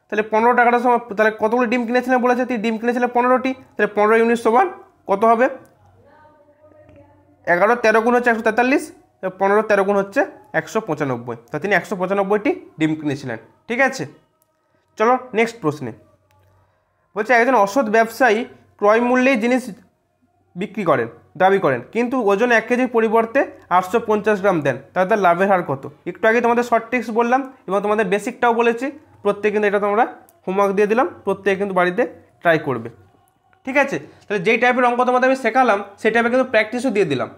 তাহলে 15 টাকাটা সময়, তাহলে কতগুলো ডিম কিনেছিলেন বলেছে, তিনি ডিম কিনেছিলেন 15টি, তাহলে 15 ইউনিট সমান কত হবে, 11 13 গুণ হচ্ছে 143, 15 13 গুণ হচ্ছে 195, তা তিনি 195টি ডিম কিনেছিলেন। ঠিক আছে, চলো নেক্সট প্রশ্নে। বলছে একজন অসৎ ব্যবসায়ী ক্রয় মূল্যেই জিনিস দাবি করেন, কিন্তু ওজন 1 কেজির পরিবর্তে 850 গ্রাম দেন, তাহলে তার লাভের হার কত? একটু আগে তোমাদের শর্ট ট্রিক্স বললাম এবং তোমাদের বেসিকটাও বলেছি, প্রত্যেকে কিন্তু এটা তোমরা হোমওয়ার্ক দিয়ে দিলাম, প্রত্যেকে কিন্তু বাড়িতে ট্রাই করবে। ঠিক আছে, তাহলে যেই টাইপের অঙ্ক তোমাদের আমি শেখালাম সেই টাইপের কিন্তু প্র্যাকটিসও দিয়ে দিলাম।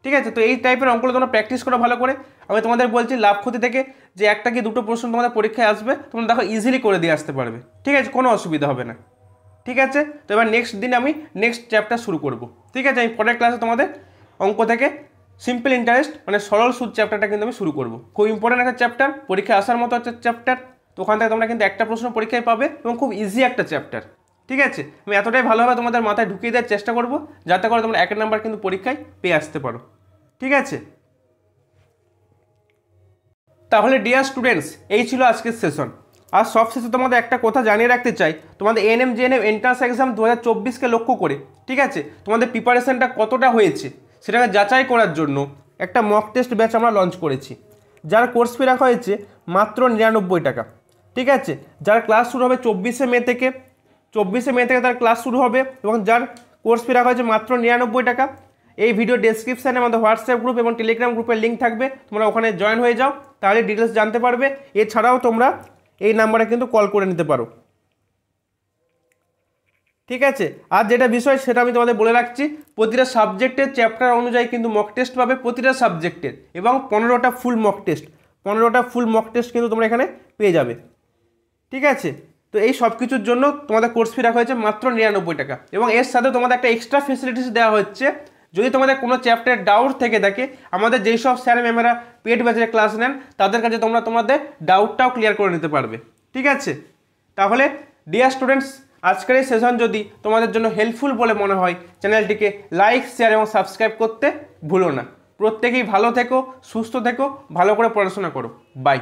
ঠিক আছে, তো এই টাইপের অঙ্কগুলো তোমরা প্র্যাকটিস করো ভালো করে। আমি তোমাদের বলছি লাভ ক্ষতি থেকে যে একটা কি দুটো প্রশ্ন তোমাদের পরীক্ষায় আসবে, তোমরা দেখো ইজিলি করে দিয়ে আসতে পারবে। ঠিক আছে, কোনো অসুবিধা হবে না। ঠিক আছে, তো এবার নেক্সট দিন আমি নেক্সট চ্যাপ্টার শুরু করব। ঠিক আছে, আমি পরের ক্লাসে তোমাদের অঙ্ক থেকে সিম্পল ইন্টারেস্ট মানে সরল সুদ চ্যাপ্টারটা কিন্তু আমি শুরু করব। খুব ইম্পর্টেন্ট একটা চ্যাপ্টার, পরীক্ষায় আসার মতো একটা চ্যাপ্টার, তো ওখান থেকে তোমরা কিন্তু একটা প্রশ্ন পরীক্ষায় পাবে এবং খুব ইজি একটা চ্যাপ্টার। ঠিক আছে, আমি এতটাই ভালোভাবে তোমাদের মাথায় ঢুকিয়ে দেওয়ার চেষ্টা করব যাতে করে তোমরা 1 নাম্বার কিন্তু পরীক্ষায় পেয়ে আসতে পারো। ঠিক আছে, তাহলে ডিয়ার স্টুডেন্টস, এই ছিল আজকের সেশন। আর সব শেষে তোমাদের একটা কথা জানিয়ে রাখতে চাই, তোমাদের এএনএম জিএনএম এন্ট্রান্স এক্সাম 2024কে লক্ষ্য করে, ঠিক আছে, তোমাদের প্রিপারেশনটা কতটা হয়েছে সেটাকে যাচাই করার জন্য একটা মক টেস্ট ব্যাচ আমরা লঞ্চ করেছি, যার কোর্স ফি রাখা হয়েছে মাত্র 99 টাকা। ঠিক আছে, যার ক্লাস শুরু হবে 24শে মে থেকে তার ক্লাস শুরু হবে এবং যার কোর্স ফি রাখা হয়েছে মাত্র 99 টাকা। এই ভিডিও ডেসক্রিপশানে আমাদের হোয়াটসঅ্যাপ গ্রুপ এবং টেলিগ্রাম গ্রুপের লিঙ্ক থাকবে, তোমরা ওখানে জয়েন হয়ে যাও, তাহলে ডিটেলস জানতে পারবে। এছাড়াও তোমরা এই নাম্বারে কিন্তু কল করে নিতে পারো। ঠিক আছে, আর যেটা বিষয় সেটা আমি তোমাদের বলে রাখছি, প্রতিটা সাবজেক্টের চ্যাপ্টার অনুযায়ী কিন্তু মক টেস্ট পাবে প্রতিটা সাবজেক্টের, এবং 15টা ফুল মক টেস্ট কিন্তু তোমরা এখানে পেয়ে যাবে। ঠিক আছে, তো এই সব কিছুর জন্য তোমাদের কোর্স ফি রাখা হয়েছে মাত্র 99 টাকা, এবং এর সাথে তোমাদের একটা এক্সট্রা ফেসিলিটিস দেওয়া হচ্ছে। যদি তোমাদের কোনো চ্যাপ্টারের ডাউট থেকে থাকে, আমাদের যেই সব স্যার ম্যামেরা পেড ব্যাচের ক্লাস নেন তাদের কাছে তোমরা তোমাদের ডাউটটাও ক্লিয়ার করে নিতে পারবে। ঠিক আছে, তাহলে ডিয়ার স্টুডেন্টস, আজকের এই সেশন যদি তোমাদের জন্য হেল্পফুল বলে মনে হয়, চ্যানেলটিকে লাইক শেয়ার এবং সাবস্ক্রাইব করতে ভুলো না। প্রত্যেকেই ভালো থেকো, সুস্থ থেকো, ভালো করে পড়াশোনা করো। বাই।